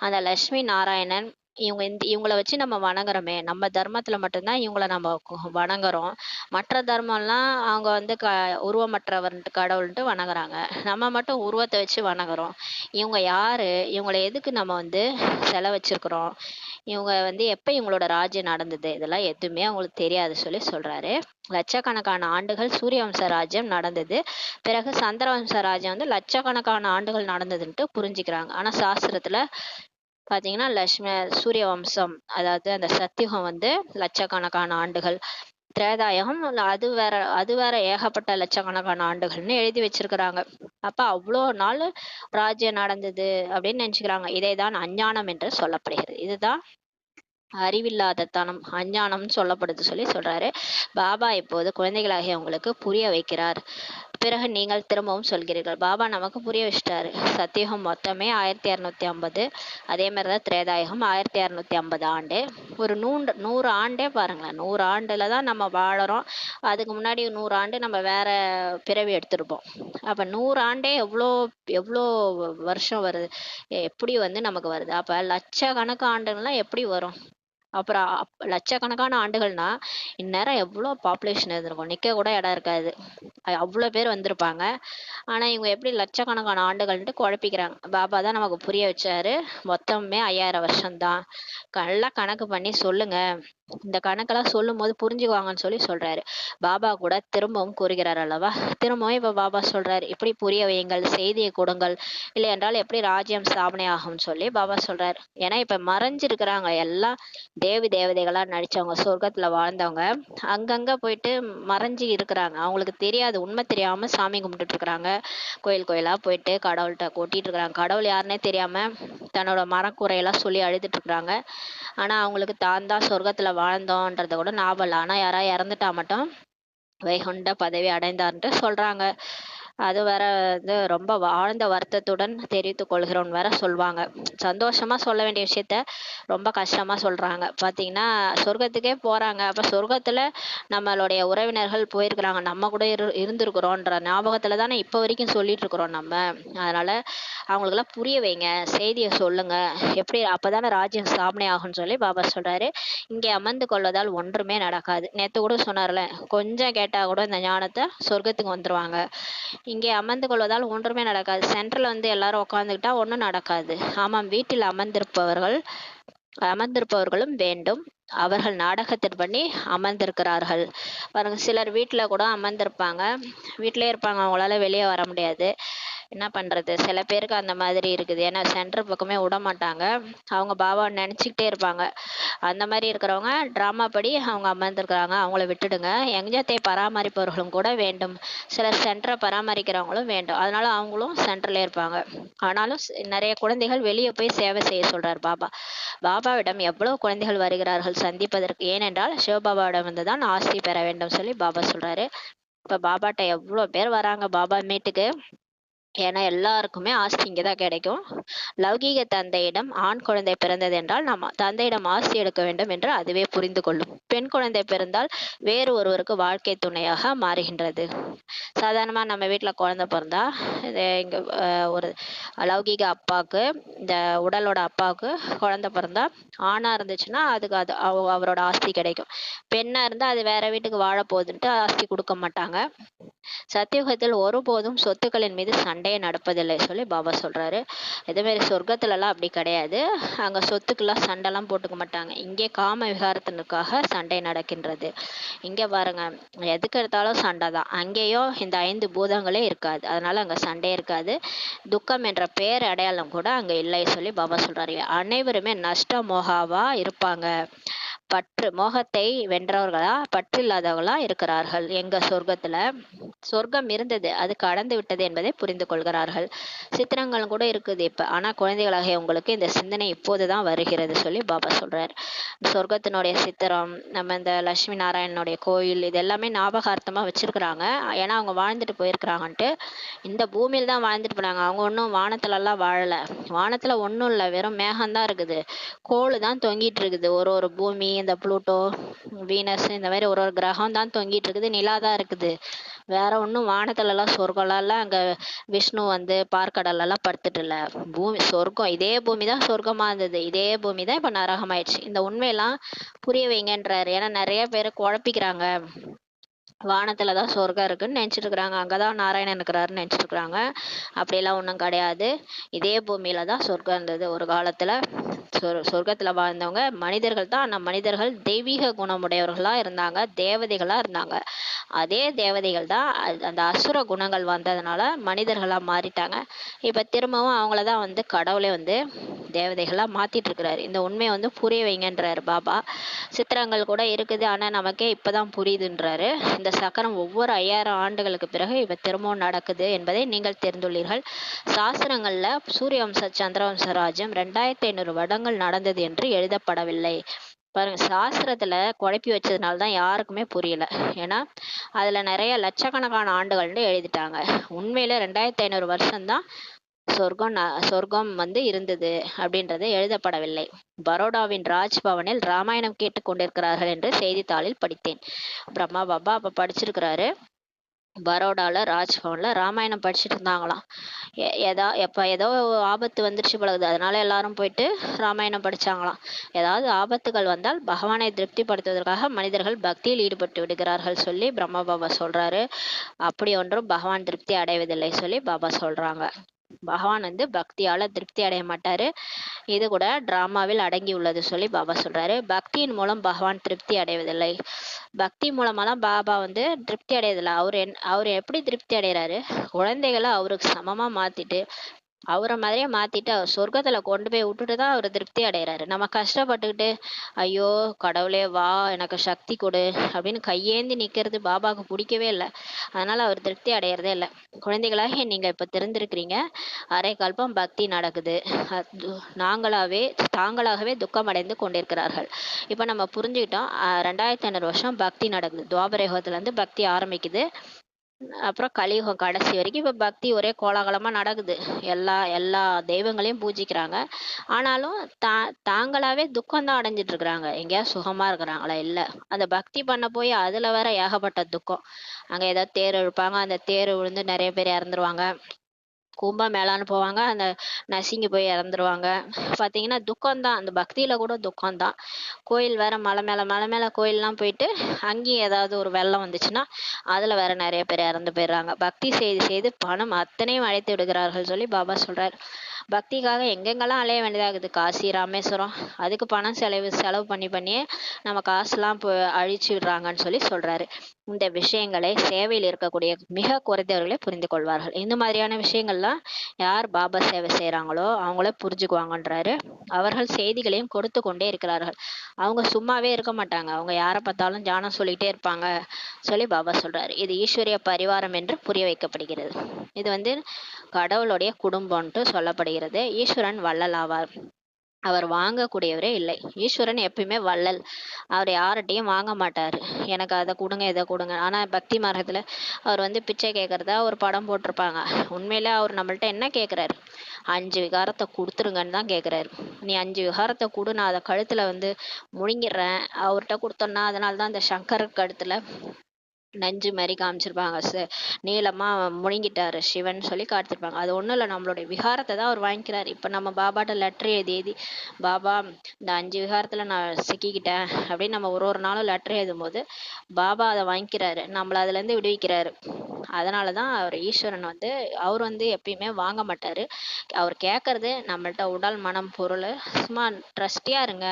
அந்த லட்சுமி நாராயணன் இவங்கள வச்சு நம்ம வணங்குறோமே, நம்ம தர்மத்துல மட்டும்தான் இவங்கள நம்ம வணங்குறோம். மற்ற தர்மம்லாம் அவங்க வந்து உருவமற்றவர்ன்ட்டு கடவுள்ன்ட்டு வணங்குறாங்க. நம்ம மட்டும் உருவத்தை வச்சு வணங்குறோம். இவங்க யாரு, இவங்களை எதுக்கு நம்ம வந்து செலை வச்சிருக்கிறோம், இவங்க வந்து எப்ப இவங்களோட ராஜ்யம் நடந்தது, இதெல்லாம் எதுவுமே அவங்களுக்கு தெரியாது சொல்லி சொல்றாரு. லட்சக்கணக்கான ஆண்டுகள் சூரிய வம்ச ராஜ்யம் நடந்தது. பிறகு சந்திர வம்ச ராஜ்யம் வந்து லட்சக்கணக்கான ஆண்டுகள் நடந்ததுன்ட்டு புரிஞ்சுக்கிறாங்க. ஆனா சாஸ்திரத்துல பாத்தீங்கன்னா சூரிய வம்சம், அதாவது அந்த சத்தியுகம் வந்து லட்சக்கணக்கான ஆண்டுகள், திரேதாயகம் அது வேற ஏகப்பட்ட லட்சக்கணக்கான ஆண்டுகள்னு எழுதி வச்சிருக்கிறாங்க. அப்ப அவ்வளோ நாள் ராஜ்யம் நடந்தது அப்படின்னு நினைச்சுக்கிறாங்க. இதைதான் அஞ்ஞானம் என்று சொல்லப்படுகிறது. இதுதான் அறிவில்லாத தனம், அஞ்ஞானம்னு சொல்லப்படுது சொல்லி சொல்றாரு. பாபா இப்போது குழந்தைகளாகிய உங்களுக்கு புரிய வைக்கிறார். பிறகு நீங்கள் திரும்பவும் சொல்கிறீர்கள். பாபா நமக்கு புரிய வச்சிட்டாரு. சத்தியுகம் மொத்தமே 1250, அதே மாதிரிதான் திரேதாயுகம் 1250 ஆண்டு. ஒரு 100 ஆண்டே பாருங்களேன், 100 ஆண்டுல தான் நம்ம வாழறோம். அதுக்கு முன்னாடி 100 ஆண்டு நம்ம வேற பிறவி எடுத்திருப்போம். அப்ப 100 ஆண்டே எவ்வளோ எவ்வளோ வருஷம் வருது, எப்படி வந்து நமக்கு வருது. அப்ப லட்சக்கணக்கு ஆண்டுகள்லாம் எப்படி வரும்? அப்புறம் லட்சக்கணக்கான ஆண்டுகள்னா இந்நேரம் எவ்வளோ பாப்புலேஷன் இருந்திருக்கும், நிக்க கூட இடம் இருக்காது. அவ்வளோ பேர் வந்திருப்பாங்க. ஆனா இவங்க எப்படி லட்சக்கணக்கான ஆண்டுகள்ன்ட்டு குழப்பிக்கிறாங்க. பாபா தான் நமக்கு புரிய வச்சாரு. மொத்தமே 5000 வருஷம்தான். நல்லா கணக்கு பண்ணி சொல்லுங்க. இந்த கணக்கெல்லாம் சொல்லும் போது புரிஞ்சுக்குவாங்கன்னு சொல்லி சொல்றாரு. பாபா கூட திரும்பவும் கூறுகிறார் அல்லவா. திரும்பவும் இப்ப பாபா சொல்றாரு, இப்படி புரிய வையுங்கள், செய்தியை கொடுங்கள், இல்லை என்றால் எப்படி ராஜ்யம் ஸ்தாபனை ஆகும்னு சொல்லி பாபா சொல்றாரு. ஏன்னா இப்ப மறைஞ்சிருக்கிறாங்க எல்லாம் தேவதைகளா நடிச்சவங்க, சொர்க்கத்துல வாழ்ந்தவங்க அங்கங்க போயிட்டு மறைஞ்சு இருக்கிறாங்க. அவங்களுக்கு தெரியாது, உண்மை தெரியாம சாமி கும்பிட்டுட்டு இருக்கிறாங்க. கோயில் கோயிலா போயிட்டு கடவுள்கிட்ட கொட்டிட்டு இருக்கிறாங்க. கடவுள் யாருன்னே தெரியாம தன்னோட மனக்குறையெல்லாம் சொல்லி அழுதுட்டு இருக்கிறாங்க. ஆனா அவங்களுக்கு தான் சொர்க்கத்துல வாழ்ந்தோன்றத கூட ஞாபகம் இல்லை. ஆனா யாராவது இறந்துட்டா மட்டும் வைகுண்ட பதவி அடைந்தார்ன்ட்டு சொல்றாங்க. அது வேற வந்து ரொம்ப ஆழ்ந்த வருத்தத்துடன் தெரிவித்துக் கொள்கிறோம்னு வேற சொல்லுவாங்க. சந்தோஷமா சொல்ல வேண்டிய விஷயத்த ரொம்ப கஷ்டமா சொல்றாங்க. பார்த்தீங்கன்னா, சொர்க்கத்துக்கே போறாங்க. அப்ப சொர்க்கத்துல நம்மளுடைய உறவினர்கள் போயிருக்கிறாங்க. நம்ம கூட இருந்திருக்கிறோன்ற ஞாபகத்துல தானே இப்ப வரைக்கும் சொல்லிட்டு இருக்கிறோம் நம்ம. அதனால அவங்களுக்கெல்லாம் புரிய வைங்க. செய்திய சொல்லுங்க. எப்படி அப்பதானே ராஜ்யம் ஸ்தாபனை ஆகும்னு சொல்லி பாபா சொல்றாரு. இங்கே அமர்ந்து கொள்வதால் ஒன்றுமே நடக்காது. நேத்து கூட சொன்னார்ல, கொஞ்சம் கேட்டா கூட இந்த ஞானத்த சொர்க்கத்துக்கு வந்துருவாங்க. இங்கே அமர்ந்து கொள்வதால் ஒன்றுமே நடக்காது. சென்டர்ல வந்து எல்லாரும் உட்கார்ந்துக்கிட்டா ஒண்ணும் நடக்காது. ஆமாம், வீட்டில் அமர்ந்திருப்பவர்களும் வேண்டும். அவர்கள் நாடகத்தின்படி அமர்ந்திருக்கிறார்கள். பாருங்க, சிலர் வீட்ல கூட அமர்ந்திருப்பாங்க. வீட்டிலேயே இருப்பாங்க. அவங்களால வெளிய வர முடியாது. என்ன பண்றது? சில பேருக்கு அந்த மாதிரி இருக்குது. ஏன்னா சென்டர் பக்கமே விடமாட்டாங்க. அவங்க பாபாவ நெனச்சுக்கிட்டே இருப்பாங்க. அந்த மாரி இருக்கிறவங்க டிராமா படி அவங்க அமர்ந்திருக்கிறாங்க. அவங்கள விட்டுடுங்க. யஞத்தை பராமரிப்பவர்களும் கூட வேண்டும். சிலர் சென்டர பராமரிக்கிறவங்களும் வேண்டும். அதனால அவங்களும் சென்டர்லயே இருப்பாங்க. ஆனாலும் நெறைய குழந்தைகள் வெளிய போய் சேவை செய்ய சொல்றார் பாபா. பாபாவிடம் எவ்வளவு குழந்தைகள் வருகிறார்கள் சந்திப்பதற்கு. ஏனென்றால் சிவபாபாவிடம் தான் ஆசி பெற வேண்டும் சொல்லி பாபா சொல்றாரு. இப்ப பாபாட்ட எவ்வளோ பேர் வராங்க பாபா மீட்டுக்கு. ஏன்னா எல்லாருக்குமே ஆஸ்தி இங்கதான் கிடைக்கும். லௌகீக தந்தையிடம் ஆண் குழந்தை பிறந்தது என்றால் நம்ம தந்தையிடம் ஆஸ்தி எடுக்க வேண்டும் என்று அதுவே புரிந்து கொள்ளும். பெண் குழந்தை பிறந்தால் வேறு ஒருவருக்கு வாழ்க்கை துணையாக மாறுகின்றது. சாதாரணமா நம்ம வீட்டுல குழந்தை பிறந்தா இது இங்க ஒரு லௌகீக அப்பாவுக்கு, இந்த உடலோட அப்பாவுக்கு குழந்தை பிறந்தா ஆணா இருந்துச்சுன்னா அதுக்கு அது அவரோட ஆஸ்தி கிடைக்கும். பெண்ணா இருந்தா அது வேற வீட்டுக்கு வாழ போகுதுன்ட்டு ஆஸ்தி கொடுக்க மாட்டாங்க. சத்தியுகத்தில் ஒருபோதும் சொத்துக்களின் மீது சண்டையே நடப்பதில்லை சொல்லி பாபா சொல்றாரு. இதே மாதிரி சொர்க்கத்துல எல்லாம் அப்படி கிடையாது. அங்க சொத்துக்கெல்லாம் சண்டைலாம் போட்டுக்க மாட்டாங்க. இங்கே காம விகாரத்தினுக்காக சண்டை நடக்கின்றது. இங்க பாருங்க, எதுக்கு எடுத்தாலும் சண்டை தான். அங்கேயும் இந்த 5 பூதங்களே இருக்காது. அதனால அங்க சண்டையே இருக்காது. துக்கம் என்ற பேர் அடையாளம் கூட அங்க இல்லை சொல்லி பாபா சொல்றாரு. அனைவருமே நஷ்ட மோகாவா இருப்பாங்க. மோகத்தை வென்றவர்களா பற்றில்லாதவர்களா இருக்கிறார்கள். எங்க சொர்க்கத்துல சொர்க்கம் இருந்தது, அது கடந்து விட்டது என்பதை புரிந்து கொள்கிறார்கள். சித்திரங்களும் கூட இருக்குது இப்ப. ஆனா குழந்தைகளாகிய உங்களுக்கு இந்த சிந்தனை இப்போதுதான் வருகிறது சொல்லி பாபா சொல்றாரு. சொர்க்கத்தினுடைய சித்திரம், நம்ம இந்த லட்சுமி நாராயணனுடைய கோயில், இது எல்லாமே ஞாபகார்த்தமா வச்சிருக்கிறாங்க. ஏன்னா அவங்க வாழ்ந்துட்டு போயிருக்கிறாங்கன்ட்டு. இந்த பூமியில தான் வாழ்ந்துட்டு போனாங்க. அவங்க ஒன்றும் வானத்துல எல்லாம் வாழல. வானத்துல ஒன்றும் இல்லை, வெறும் மேகம்தான் இருக்குது. கோளு தான் தொங்கிட்டு இருக்குது. ஒரு ஒரு பூமி, இந்த புளூட்டோ, வீனஸ், இந்த மாதிரி ஒரு ஒரு கிரகம் தான் தொங்கிட்டு இருக்குது. நிலா தான் இருக்குது. வேற ஒன்றும் வானத்துல எல்லாம் சொர்க்கம்லாம் அங்க விஷ்ணு வந்து பார்க்கடல்ல எல்லாம் படுத்துட்டு இல்ல. பூமி சொர்க்கம், இதே பூமி தான் சொர்க்கமா இருந்தது. இதே பூமி தான் இப்ப நரகமாயிடுச்சு. இந்த உண்மையெல்லாம் புரிய வைங்கன்றாரு. ஏன்னா நிறைய பேர் குழப்பிக்கிறாங்க. வானத்துலதான் சொர்க்கம் இருக்குன்னு நினைச்சிட்டு இருக்கிறாங்க. அங்கதான் நாராயணன் இருக்கிறாருன்னு நினைச்சிட்டு இருக்கிறாங்க. அப்படியெல்லாம் ஒண்ணும் கிடையாது. இதே பூமியில தான் சொர்க்கம் இருந்தது ஒரு காலத்துல. சொர்க்கத்துல வாழ்ந்தவங்க மனிதர்கள் தான். ஆனா மனிதர்கள் தெய்வீக குணமுடையவர்களா இருந்தாங்க, தேவதைகளா இருந்தாங்க. அதே தேவதைகள் தான் அந்த அசுர குணங்கள் வந்ததுனால மனிதர்களா மாறிட்டாங்க. இப்ப திரும்பவும் அவங்களதான் வந்து கடவுளே வந்து தேவதைகளா மாத்திட்டு இருக்கிறாரு. இந்த உண்மையை வந்து புரிய வைங்கன்றாரு பாபா. சித்திரங்கள் கூட இருக்குது, ஆனா நமக்கே இப்பதான் புரியுதுன்றாரு. இந்த சக்கரம் ஒவ்வொரு 5000 ஆண்டுகளுக்கு பிறகு இப்ப திரும்பவும் நடக்குது என்பதை நீங்கள் தெரிந்துள்ளீர்கள். சாஸ்திரங்கள்ல சூரிய வம்ச சந்திரவம்ச ராஜ்யம் 2500 வருடங்கள் நடந்தது என்று எழுதப்படவில்லை. பாருங்க, சாஸ்திரத்துல குழப்பி வச்சதுனாலதான் யாருக்குமே புரியல. ஏன்னா அதுல நிறைய லட்சக்கணக்கான ஆண்டுகள்னு எழுதிட்டாங்க. உண்மையில 2500 வருஷம்தான் சொர்க்கம் வந்து இருந்தது அப்படின்றது எழுதப்படவில்லை. பரோடாவின் ராஜ்பவனில் ராமாயணம் கேட்டுக் கொண்டிருக்கிறார்கள் என்று செய்தித்தாளில் படித்தேன். பிரம்மா பாபா அப்ப படிச்சிருக்கிறாரு. பரோடால ராஜ்பவன்ல ராமாயணம் படிச்சுட்டு இருந்தாங்களாம். ஏதோ ஆபத்து வந்துருச்சு பழகுது, அதனால எல்லாரும் போயிட்டு ராமாயணம் படிச்சாங்களாம். ஏதாவது ஆபத்துகள் வந்தால் பகவானை திருப்திப்படுத்துவதற்காக மனிதர்கள் பக்தியில் ஈடுபட்டு விடுகிறார்கள் சொல்லி பிரம்மா பாபா சொல்றாரு. அப்படி ஒன்றும் பகவான் திருப்தி அடைவதில்லை சொல்லி பாபா சொல்றாங்க. பகவான் வந்து பக்தியால திருப்தி அடைய மாட்டாரு. இது கூட டிராமாவில் அடங்கி உள்ளது சொல்லி பாபா சொல்றாரு. பக்தியின் மூலம் பகவான் திருப்தி அடைவதில்லை. பக்தி மூலமா தான் பாபா வந்து திருப்தி அடையதில்லை. அவர் எப்படி திருப்தி அடைகிறாரு? குழந்தைகளை அவருக்கு சமமா மாத்திட்டு, அவரை மாதிரியே மாத்திட்டு அவர் சொர்க்கத்துல கொண்டு போய் விட்டுட்டு தான் அவர் திருப்தி அடைகிறாரு. நம்ம கஷ்டப்பட்டுக்கிட்டு ஐயோ கடவுளே வா எனக்கு சக்தி கொடு அப்படின்னு கையேந்தி நிக்கிறது பாபாவுக்கு பிடிக்கவே இல்லை. அதனால அவர் திருப்தி அடையறதே இல்லை. குழந்தைகளாக நீங்க இப்ப தெரிந்திருக்கிறீங்க. அரை கல்பம் பக்தி நடக்குது. தாங்களாகவே துக்கம் அடைந்து கொண்டிருக்கிறார்கள். இப்ப நம்ம புரிஞ்சுக்கிட்டோம். 2500 வருஷம் பக்தி நடக்குது. துவாபர யுகத்துல இருந்து பக்தி ஆரம்பிக்குது. அப்புறம் கலியுகம் கடைசி வரைக்கும் இப்ப பக்தி ஒரே கோலாகலமா நடக்குது. எல்லா எல்லா தெய்வங்களையும் பூஜிக்கிறாங்க. ஆனாலும் தாங்களாவே துக்கம் தான் அடைஞ்சிட்டு இருக்கிறாங்க. எங்கேயாவது சுகமா இருக்கிறாங்களா? இல்ல. அந்த பக்தி பண்ண போய் அதுல வேற ஏகப்பட்ட துக்கம். அங்க ஏதாவது தேர் இழுப்பாங்க. அந்த தேர் விழுந்து நிறைய பேர் இறந்துருவாங்க. கும்பமேளான்னு போவாங்க. அந்த நசுங்கி போய் இறந்துருவாங்க. பார்த்தீங்கன்னா, துக்கம் தான். அந்த பக்தியில கூட துக்கம் தான். கோயில் வேற மலை மேல கோயில்லாம் போயிட்டு, அங்கேயும் ஏதாவது ஒரு வெள்ளம் வந்துச்சுன்னா, அதுல வேற நெறைய பேர் இறந்து போயிடுறாங்க. பக்தி செய்து செய்து பணம் அத்தனையும் அழைத்து விடுகிறார்கள் சொல்லி பாபா சொல்றாரு. பக்திக்காக எங்கெங்கெல்லாம் அலைய வேண்டியதாகுது. காசி, ராமேஸ்வரம் அதுக்கு பணம் செலவு பண்ணி பண்ணியே நம்ம காசுலாம் அழிச்சு விடுறாங்கன்னு சொல்லி சொல்றாரு. இந்த விஷயங்களை சேவையில் இருக்கக்கூடிய மிக குறைந்தவர்களே புரிந்து கொள்வார்கள். இந்த மாதிரியான விஷயங்கள்லாம் யார் பாபா சேவை செய்றாங்களோ அவங்களே புரிஞ்சுக்குவாங்கன்றாரு. அவர்கள் செய்திகளையும் கொடுத்து கொண்டே இருக்கிறார்கள். அவங்க சும்மாவே இருக்க மாட்டாங்க. அவங்க யாரை பார்த்தாலும் தியானம் சொல்லிட்டே இருப்பாங்க சொல்லி பாபா சொல்றாரு. இது ஈஸ்வரிய பரிவாரம் என்று புரிய வைக்கப்படுகிறது. இது கடவுளுடைய குடும்பம்ன்ட்டு சொல்லப்படுகிறது. ஈஸ்வரன் வள்ளல் ஆவார். அவர் வாங்கக்கூடியவரே இல்லை. ஈஸ்வரன் எப்பயுமே வள்ளல். அவர் யார்கிட்டயும் வாங்க மாட்டாரு. எனக்கு அதை கொடுங்க இதை கொடுங்க. ஆனா பக்தி மார்க்கத்துல அவர் பிச்சை கேட்கறதா ஒரு படம் போட்டிருப்பாங்க. உண்மையில அவர் நம்மள்ட்ட என்ன கேட்கிறாரு? 5 விகாரத்தை கொடுத்துருங்கன்னு தான் கேட்கிறாரு. நீ 5 விகாரத்தை கொடு, நான் அதை கழுத்துல முழுங்கிடுறேன். அவர்கிட்ட கொடுத்தோம்னா அதனாலதான் அந்த சங்கர் கழுத்துல நஞ்சு மாதிரி காமிச்சிருப்பாங்க. நீளமா முழுங்கிட்டாரு சிவன் சொல்லி காட்டிருப்பாங்க. அது ஒண்ணும் இல்ல, நம்மளுடைய விகாரத்தை தான் அவர் வாங்கிக்கிறாரு. இப்ப நம்ம பாபாட்ட லெட்டர் எழுதி பாபா இந்த 5 விகாரத்துல நான் சிக்கிக்கிட்டேன் அப்படின்னு நம்ம ஒரு நாளும் லெட்டர் எழுதும் போது பாபா அதை வாங்கிக்கிறாரு, நம்மள அதுல இருந்து விடுவிக்கிறாரு. அதனாலதான் அவர் ஈஸ்வரன் அவர் எப்பயுமே வாங்க மாட்டாரு. அவர் கேட்கறது நம்மள்ட்ட உடல் மனம் பொருள். சும்மா ட்ரஸ்டியா இருங்க,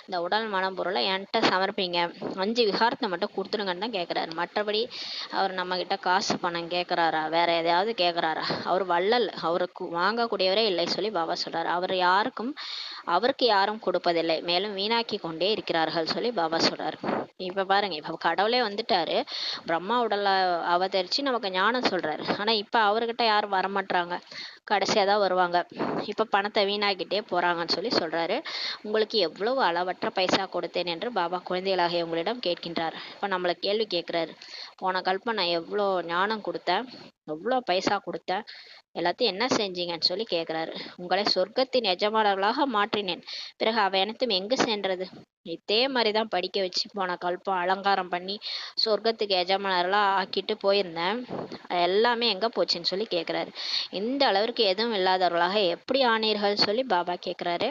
இந்த உடல் மனம் பொருளை என்கிட்ட சமர்ப்பிங்க, 5 விகாரத்தை மட்டும் கொடுத்துருங்கன்னு தான் கேட்கறாரு. மற்றபடி அவர் நம்ம கிட்ட காசு பணம் கேட்கறாரா, வேற எதையாவது கேட்கறாரா? அவர் வள்ளல். அவருக்கு வாங்கக்கூடியவரே இல்லை சொல்லி பாபா சொல்றாரு. அவருக்கு யாரும் கொடுப்பதில்லை, மேலும் வீணாக்கி கொண்டே இருக்கிறார்கள் சொல்லி பாபா சொல்றாரு. இப்ப பாருங்க, இப்ப கடவுளே வந்துட்டாரு, பிரம்மா உடல்ல அவதரிச்சு நமக்கு ஞானம் சொல்றாரு. ஆனா இப்ப அவர்கிட்ட யாரும் வரமாட்டாங்க, கடைசியா தான் வருவாங்க. இப்ப பணத்தை வீணாக்கிட்டே போறாங்கன்னு சொல்லி சொல்றாரு. உங்களுக்கு எவ்வளவு அளவற்ற பைசா கொடுத்தேன் என்று பாபா குழந்தைகளாகிய உங்களிடம் கேட்கின்றார். இப்ப நம்மளை கேள்வி கேட்கிறாரு. போன கல்பம் நான் எவ்வளோ ஞானம் கொடுத்தேன், எவ்வளோ பைசா கொடுத்தேன், எல்லாத்தையும் என்ன செஞ்சீங்கன்னு சொல்லி கேட்கிறாரு. உங்களை சொர்க்கத்தின் எஜமானர்களாக மாற்றினேன், பிறகு அவை அனைத்தும் எங்கு சென்றது? இதே மாதிரிதான் படிக்க வச்சு போன கல்பம் அலங்காரம் பண்ணி சொர்க்கத்துக்கு எஜமானர்களா ஆக்கிட்டு போயிருந்தேன், எல்லாமே எங்க போச்சுன்னு சொல்லி கேட்கிறாரு. இந்த அளவிற்கு எதுவும் இல்லாதவர்களாக எப்படி ஆனீர்கள் சொல்லி பாபா கேட்கிறாரு.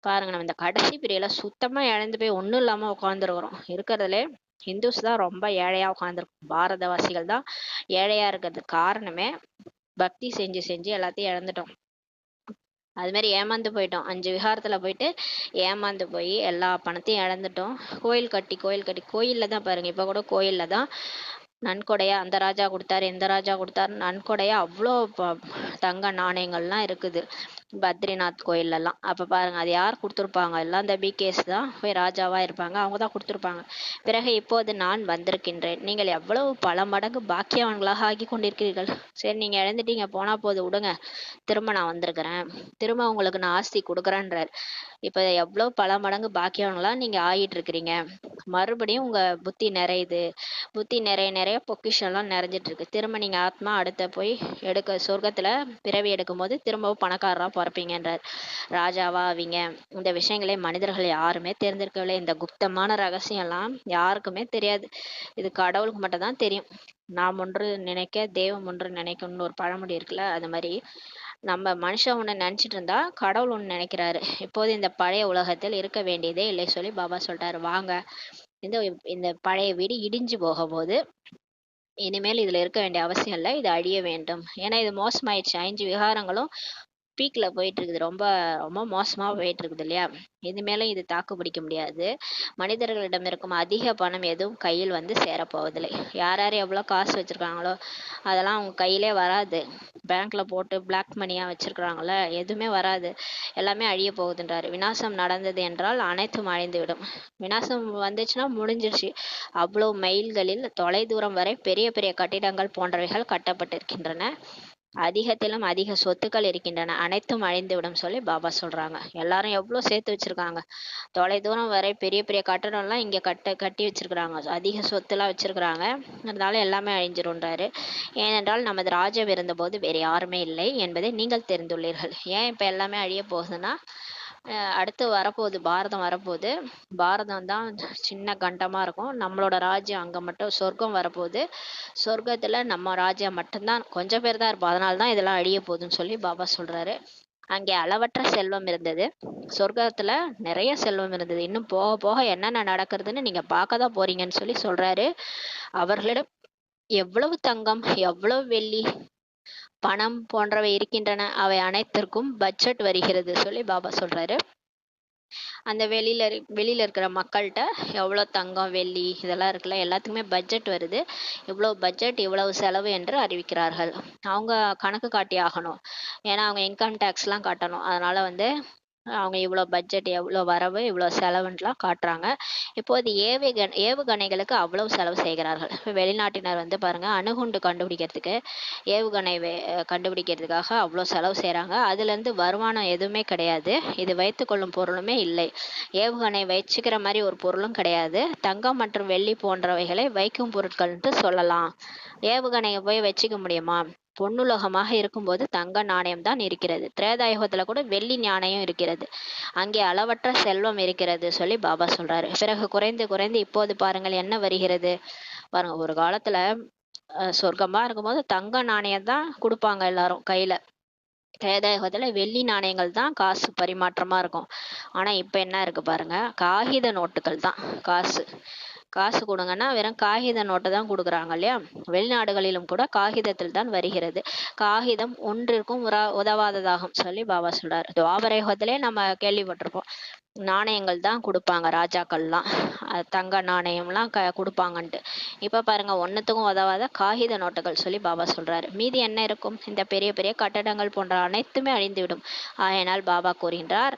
பாருங்க, நம்ம இந்த கடைசி பிரிவுல சுத்தமா இழந்து போய் ஒண்ணும் இல்லாம உட்காந்துருக்குறோம். இருக்கிறதுலே ஹிந்துஸ் தான் ரொம்ப ஏழையா உட்காந்துருக்கோம். பாரதவாசிகள் தான் ஏழையா இருக்கிறதுக்கு காரணமே பக்தி செஞ்சு செஞ்சு எல்லாத்தையும் இழந்துட்டோம். அது மாதிரி ஏமாந்து போயிட்டோம். 5 விகாரத்துல போயிட்டு ஏமாந்து போய் எல்லா பணத்தையும் இழந்துட்டோம். கோயில் கட்டி கோயில்ல தான் பாருங்க, இப்ப கூட கோயில்ல தான் நன்கொடையா அந்த ராஜா கொடுத்தாரு இந்த ராஜா கொடுத்தாரு நன்கொடையா அவ்வளோ தங்க நாணயங்கள்லாம் இருக்குது பத்ரிநாத் கோயில்ல எல்லாம். அப்ப பாருங்க, அது யார் கொடுத்துருப்பாங்க? எல்லாம் இந்த பிகேஸ் தான் போய் ராஜாவா இருப்பாங்க, அவங்க தான் கொடுத்துருப்பாங்க. பிறகு இப்போது நான் வந்திருக்கின்றேன், நீங்கள் எவ்வளவு பல மடங்கு பாக்கியவான்களாக ஆகி கொண்டிருக்கிறீர்கள். சரி, நீங்க இழந்துட்டீங்க, போனா போது விடுங்க, திரும்ப நான் வந்திருக்கிறேன், திரும்ப உங்களுக்கு நான் ஆஸ்தி கொடுக்குறேன்றார். இப்ப எவ்வளவு பல மடங்கு பாக்கியவான்களா நீங்க ஆகிட்டு இருக்கிறீங்க. மறுபடியும் உங்க புத்தி நிறையுது. புத்தி நிறைய நிறைய பொக்கிஷம் எல்லாம் நிறைஞ்சிட்டு இருக்கு. திரும்ப நீங்க ஆத்மா அடுத்த போய் சொர்க்கத்துல பிறவி எடுக்கும் போது திரும்பவும் பணக்காரரா பிறப்பீங்கன்றார். ராஜாவா ஆவீங்க. இந்த விஷயங்களை மனிதர்கள் யாருமே தேர்ந்தெடுக்கவில்லை. இந்த குப்தமான ரகசியம் எல்லாம் யாருக்குமே தெரியாது. இது கடவுளுக்கு மட்டும் தான் தெரியும். நாம் ஒன்று நினைக்க தெய்வம் ஒன்று நினைக்கணும்னு ஒரு பழமொழி இருக்குல்ல, அது மாதிரி நம்ம மனுஷன் ஒண்ணு நினைச்சிட்டு இருந்தா கடவுள் ஒண்ணு நினைக்கிறாரு. இப்போது இந்த பழைய உலகத்தில் இருக்க வேண்டியதே இல்லை சொல்லி பாபா சொல்றாரு. வாங்க, இந்த இந்த பழைய வீடு இடிஞ்சு போக போது, இனிமேல் இதுல இருக்க வேண்டிய அவசியம் இல்லை, இது அழிய வேண்டும். ஏன்னா இது மோசமாயிடுச்சு. 5 விகாரங்களும் பீக்ல போயிட்டு இருக்குது. ரொம்ப ரொம்ப மோசமா போயிட்டு இருக்குது இல்லையா? இனிமேலும் இது தாக்கு பிடிக்க முடியாது. மனிதர்களிடம் இருக்கும் அதிக பணம் எதுவும் கையில் சேரப்போவதில்லை. யார் யார் எவ்வளவு காசு வச்சிருக்காங்களோ அதெல்லாம் அவங்க கையிலே வராது. பேங்க்ல போட்டு பிளாக் மணியா வச்சிருக்கிறாங்கல்ல, எதுவுமே வராது. எல்லாமே அழிய போகுதுன்றாரு. விநாசம் நடந்தது என்றால் அனைத்தும் அழிந்துவிடும். விநாசம் வந்துச்சுன்னா முடிஞ்சிருச்சு. அவ்வளவு மைல்களில் தொலை தூரம் வரை பெரிய பெரிய கட்டிடங்கள் போன்றவைகள் கட்டப்பட்டிருக்கின்றன. அதிகத்திலும் அதிக சொத்துக்கள் இருக்கின்றன, அனைத்தும் அழிந்துவிடும் சொல்லி பாபா சொல்றாங்க. எல்லாரும் எவ்வளோ சேர்த்து வச்சிருக்காங்க, தொலை தூரம் வரை பெரிய பெரிய கட்டடம்லாம் இங்க கட்டி வச்சிருக்கிறாங்க, அதிக சொத்துலாம் வச்சிருக்கிறாங்க, அதனால எல்லாமே அழிஞ்சிரும்ன்றாரு. ஏனென்றால் நமது ராஜ்யம் இருந்தபோது வேறு யாருமே இல்லை என்பதை நீங்கள் தெரிந்துள்ளீர்கள். ஏன் இப்ப எல்லாமே அழிய போகுதுன்னா, அடுத்து வரப்போகுது, பாரதம் வரப்போகுது. பாரதம் தான் சின்ன கண்டமா இருக்கும், நம்மளோட ராஜ்யம் அங்க மட்டும் சொர்க்கம் வரப்போகுது. சொர்க்கத்துல நம்ம ராஜ்யம் மட்டும்தான் கொஞ்சம் பேர் தான் இருப்போம், அதனால தான் இதெல்லாம் அழிய போகுதுன்னு சொல்லி பாபா சொல்றாரு. அங்கே அளவற்ற செல்வம் இருந்தது, சொர்க்கத்துல நிறைய செல்வம் இருந்தது, இன்னும் போக போக என்னென்ன நடக்கிறதுன்னு நீங்க பார்க்க தான் போறீங்கன்னு சொல்லி சொல்றாரு. அவர்களிடம் எவ்வளவு தங்கம், எவ்வளவு வெள்ளி, பணம் போன்றவை இருக்கின்றன, அவை அனைத்திற்கும் பட்ஜெட் வருகிறது சொல்லி பாபா சொல்றாரு. அந்த வெளியில இருக்கிற மக்கள்கிட்ட எவ்வளோ தங்கம் வெள்ளி இதெல்லாம் இருக்குல்ல, எல்லாத்துக்குமே பட்ஜெட் வருது, இவ்வளவு பட்ஜெட் இவ்வளவு செலவு என்று அறிவிக்கிறார்கள். அவங்க கணக்கு காட்டி ஆகணும், ஏன்னா அவங்க இன்கம் டேக்ஸ்லாம் கட்டணும், அதனால வந்து அவங்க இவ்வளோ பட்ஜெட், எவ்வளோ வரவு, இவ்வளோ செலவுன்ட்டுலாம் காட்டுறாங்க. இப்போது ஏவுகணைகளுக்கு அவ்வளவு செலவு செய்கிறார்கள். இப்போ வெளிநாட்டினர் வந்து பாருங்க, அணுகுண்டு கண்டுபிடிக்கிறதுக்கு, ஏவுகணை கண்டுபிடிக்கிறதுக்காக அவ்வளோ செலவு செய்கிறாங்க. அதுலேருந்து வருமானம் எதுவுமே கிடையாது, இது வைத்துக்கொள்ளும் பொருளுமே இல்லை, ஏவுகணை வச்சுக்கிற மாதிரி ஒரு பொருளும் கிடையாது. தங்கம் மற்றும் வெள்ளி போன்றவைகளை வைக்கும் பொருட்கள்ன்ட்டு சொல்லலாம். ஏவுகணையை போய் வச்சுக்க முடியுமா? பொன்னுலகமாக இருக்கும்போது தங்க நாணயம் தான் இருக்கிறது, திரேதாயுகத்துல கூட வெள்ளி நாணயம் இருக்கிறது, அங்கே அளவற்ற செல்வம் இருக்கிறது சொல்லி பாபா சொல்றாரு. பிறகு குறைந்து குறைந்து இப்போது பாருங்கள் என்ன வருகிறது பாருங்க. ஒரு காலத்துல சொர்க்கமா இருக்கும்போது தங்க நாணயம் தான் கொடுப்பாங்க எல்லாரும் கையில, திரேதாயுகத்துல வெள்ளி நாணயங்கள் தான் காசு பரிமாற்றமா இருக்கும். ஆனா இப்ப என்ன இருக்கு பாருங்க, காகித நோட்டுகள் தான் காசு. காசு கொடுங்கன்னா வெறும் காகித நோட்டை தான் கொடுக்குறாங்க இல்லையா. வெளிநாடுகளிலும் கூட காகிதத்தில் தான் வருகிறது. காகிதம் ஒன்றிற்கும் உதவாததாகும் சொல்லி பாபா சொல்றாரு. துவாபர யுகத்திலே நம்ம கேள்விப்பட்டிருப்போம், நாணயங்கள் தான் கொடுப்பாங்க ராஜாக்கள்லாம், தங்க நாணயம்லாம் கொடுப்பாங்கன்ட்டு. இப்போ பாருங்க, ஒன்றுத்துக்கும் உதவாத காகித நோட்டுகள் சொல்லி பாபா சொல்றாரு. மீதி என்ன இருக்கும்? இந்த பெரிய பெரிய கட்டடங்கள் போன்ற அனைத்துமே அழிந்துவிடும். ஆயினால் பாபா கூறுகின்றார்,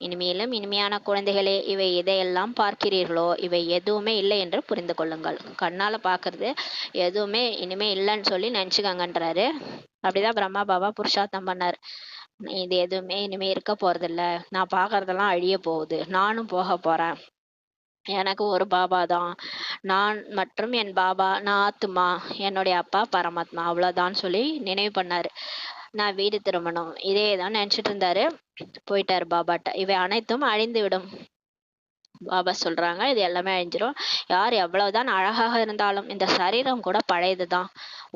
இனிமேலும் இனிமையான குழந்தைகளே, இவை எதையெல்லாம் பார்க்கிறீர்களோ இவை எதுவுமே இல்லை என்று புரிந்து கொள்ளுங்கள். கண்ணால பார்க்கறது எதுவுமே இனிமே இல்லைன்னு சொல்லி நினச்சிக்கங்கன்றாரு. அப்படிதான் பிரம்மா பாபா புருஷார்த்தம் பண்ணார். இது எதுவுமே இனிமே இருக்க போறதில்ல, நான் பார்க்கறதெல்லாம் அழிய போகுது, நானும் போக போறேன், எனக்கு ஒரு பாபா தான், நான் மற்றும் என் பாபா, நான் ஆத்துமா, என்னுடைய அப்பா பரமாத்மா, அவ்வளவுதான் சொல்லி நினைவு பண்ணாரு. நான் வீடு திரும்பணும், இதே தான் நினைச்சிட்டு இருந்தாரு. போயிட்டாரு பாபாட்ட. இவை அனைத்தும் அழிந்து விடும் பாபா சொல்றாங்க, இது எல்லாமே அழிஞ்சிரும். யார் எவ்வளவுதான் அழகாக இருந்தாலும் இந்த சரீரம் கூட பழையதுதான்,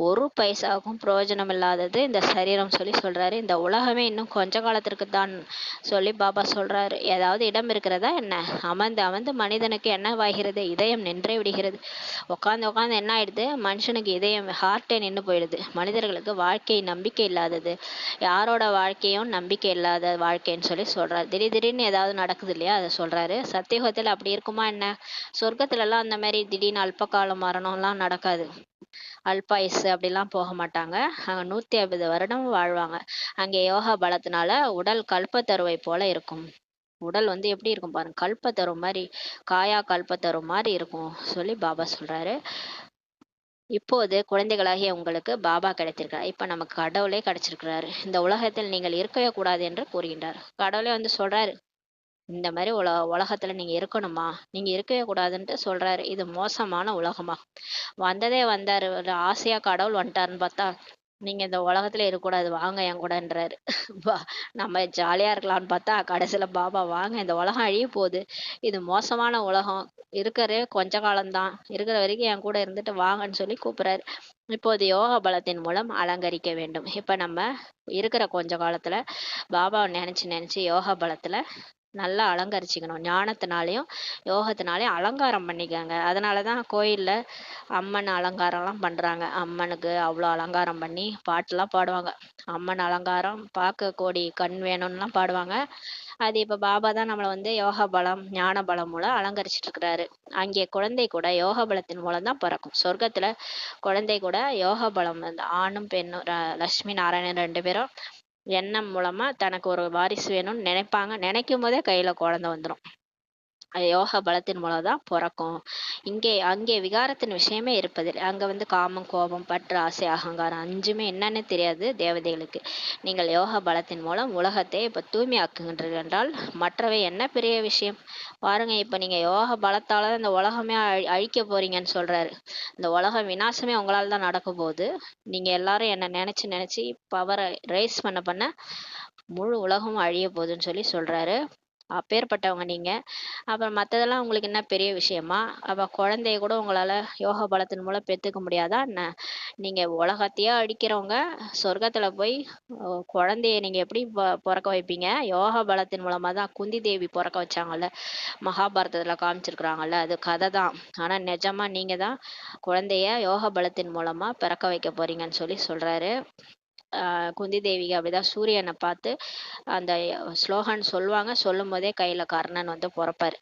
ஒரு பைசாவுக்கும் பிரயோஜனம் இல்லாதது இந்த சரீரம் சொல்லி சொல்றாரு. இந்த உலகமே இன்னும் கொஞ்ச காலத்திற்கு தான் சொல்லி பாபா சொல்றாரு. ஏதாவது இடம் இருக்கிறதா என்ன? அமர்ந்து அமர்ந்து மனிதனுக்கு என்னவாகிறது? இதயம் நின்றே விடுகிறது. உட்காந்து உட்காந்து என்ன ஆயிடுது, மனுஷனுக்கு இதயம் ஹார்ட்டே நின்று போயிடுது. மனிதர்களுக்கு வாழ்க்கை நம்பிக்கை இல்லாதது, யாரோட வாழ்க்கையும் நம்பிக்கை இல்லாத வாழ்க்கைன்னு சொல்லி சொல்றாரு. திடீர்னு ஏதாவது நடக்குது இல்லையா, அதை சொல்றாரு. சத்தியுகத்துல அப்படி இருக்குமா என்ன? சொர்க்கத்துல எல்லாம் அந்த மாதிரி திடீர்னு அல்பகால மரணம் எல்லாம் நடக்காது, அல்பாயுசு அப்படிலாம் போக மாட்டாங்க. அங்க 150 வருடம் வாழ்வாங்க. அங்கே யோகா பலத்தினால உடல் கல்பத்தருவை போல இருக்கும். உடல் வந்து எப்படி இருக்கும் பாருங்க, கல்பத்தரு மாதிரி, காயா கல்பத்தரு மாதிரி இருக்கும் சொல்லி பாபா சொல்றாரு. இப்போது குழந்தைகளாகிய உங்களுக்கு பாபா கிடைத்திருக்கிறார். இப்ப நமக்கு கடவுளே கிடைச்சிருக்கிறாரு. இந்த உலகத்தில் நீங்கள் இருக்கவே கூடாது என்று கூறுகின்றார். கடவுளே வந்து சொல்றாரு, இந்த மாதிரி உலகத்துல நீங்க இருக்கணுமா, நீங்க இருக்கவே கூடாதுன்ட்டு சொல்றாரு. இது மோசமான உலகமா, வந்ததே வந்தாரு, ஒரு ஆசையா கடவுள் வந்துட்டாருன்னு பார்த்தா, நீங்க இந்த உலகத்துல இருக்கக்கூடாது, வாங்க என் கூடன்றாரு. நம்ம ஜாலியா இருக்கலாம்னு பார்த்தா கடைசியில பாபா, வாங்க இந்த உலகம் அழிய போகுது, இது மோசமான உலகம், இருக்கிற கொஞ்ச காலம்தான், இருக்கிற வரைக்கும் என் கூட இருந்துட்டு வாங்கன்னு சொல்லி கூப்பிடுறாரு. இப்போது யோகா பலத்தின் மூலம் அலங்கரிக்க வேண்டும். இப்ப நம்ம இருக்கிற கொஞ்ச காலத்துல பாபாவை நினைச்சு நினைச்சு யோகா பலத்துல நல்லா அலங்கரிச்சுக்கணும். ஞானத்தினாலையும் யோகத்தினாலையும் அலங்காரம் பண்ணிக்கங்க. அதனாலதான் கோயில்ல அம்மன் அலங்காரம்லாம் பண்றாங்க. அம்மனுக்கு அவ்வளோ அலங்காரம் பண்ணி பாட்டுலாம் பாடுவாங்க. அம்மன் அலங்காரம் பார்க்க கோடி கண் வேணும்னுலாம் பாடுவாங்க. அது இப்ப பாபா தான் நம்மளை வந்து யோகா பலம் ஞான பலம் மூலம் அலங்கரிச்சிட்டு இருக்கிறாரு. அங்கே குழந்தை கூட யோக பலத்தின் மூலம் தான் பிறக்கும். சொர்க்கத்துல குழந்தை கூட யோக பலம் வந்து ஆணும் பெண்ணும், லட்சுமி நாராயணன் 2 பேரும் எண்ணம் மூலமா தனக்கு ஒரு வாரிசு வேணும்னு நினைப்பாங்க. நினைக்கும் போதே கையில குழந்தை வந்துடும். யோக பலத்தின் மூலம் தான் பிறக்கும். அங்கே விகாரத்தின் விஷயமே இருப்பதில்லை. அங்கே வந்து காமம், கோபம், பற்று, ஆசை, அகங்காரம் அஞ்சுமே என்னன்னு தெரியாது தேவதைகளுக்கு. நீங்கள் யோக பலத்தின் மூலம் உலகத்தை இப்போ தூய்மையாக்குகின்றீர்கள் என்றால் மற்றவை என்ன பெரிய விஷயம் பாருங்க. இப்போ நீங்கள் யோக பலத்தால் இந்த உலகமே அழிக்க போறீங்கன்னு சொல்றாரு. இந்த உலக விநாசமே உங்களால் தான் நடக்க போகுது. நீங்கள் எல்லாரும் என்னை நினச்சி பவரை ரைஸ் பண்ண முழு உலகமும் அழிய போகுதுன்னு சொல்றாரு. அப்பேற்பட்டவங்க நீங்க. அப்புறம் மற்றதெல்லாம் உங்களுக்கு என்ன பெரிய விஷயமா? அப்போ குழந்தைய கூட உங்களால் யோக பலத்தின் மூலம் பெற்றுக்க முடியாதா என்ன? நீங்கள் உலகத்தையே அடிக்கிறவங்க சொர்க்கத்தில் போய் குழந்தைய நீங்கள் எப்படி பிறக்க வைப்பீங்க? யோக பலத்தின் மூலமாக தான். குந்தி தேவி பிறக்க வச்சாங்கல்ல, மகாபாரதத்தில் காமிச்சிருக்கிறாங்கல்ல, அது கதை தான். ஆனால் நிஜமாக நீங்கள் தான் குழந்தைய யோக பலத்தின் மூலமாக பிறக்க வைக்க போறீங்கன்னு சொல்கிறாரு. குந்தி தேவிக்கு அப்படிதான் சூரியனை பார்த்து அந்த ஸ்லோகன் சொல்லுவாங்க. சொல்லும் போதே கையில் கர்ணன் வந்து பிறப்பார்.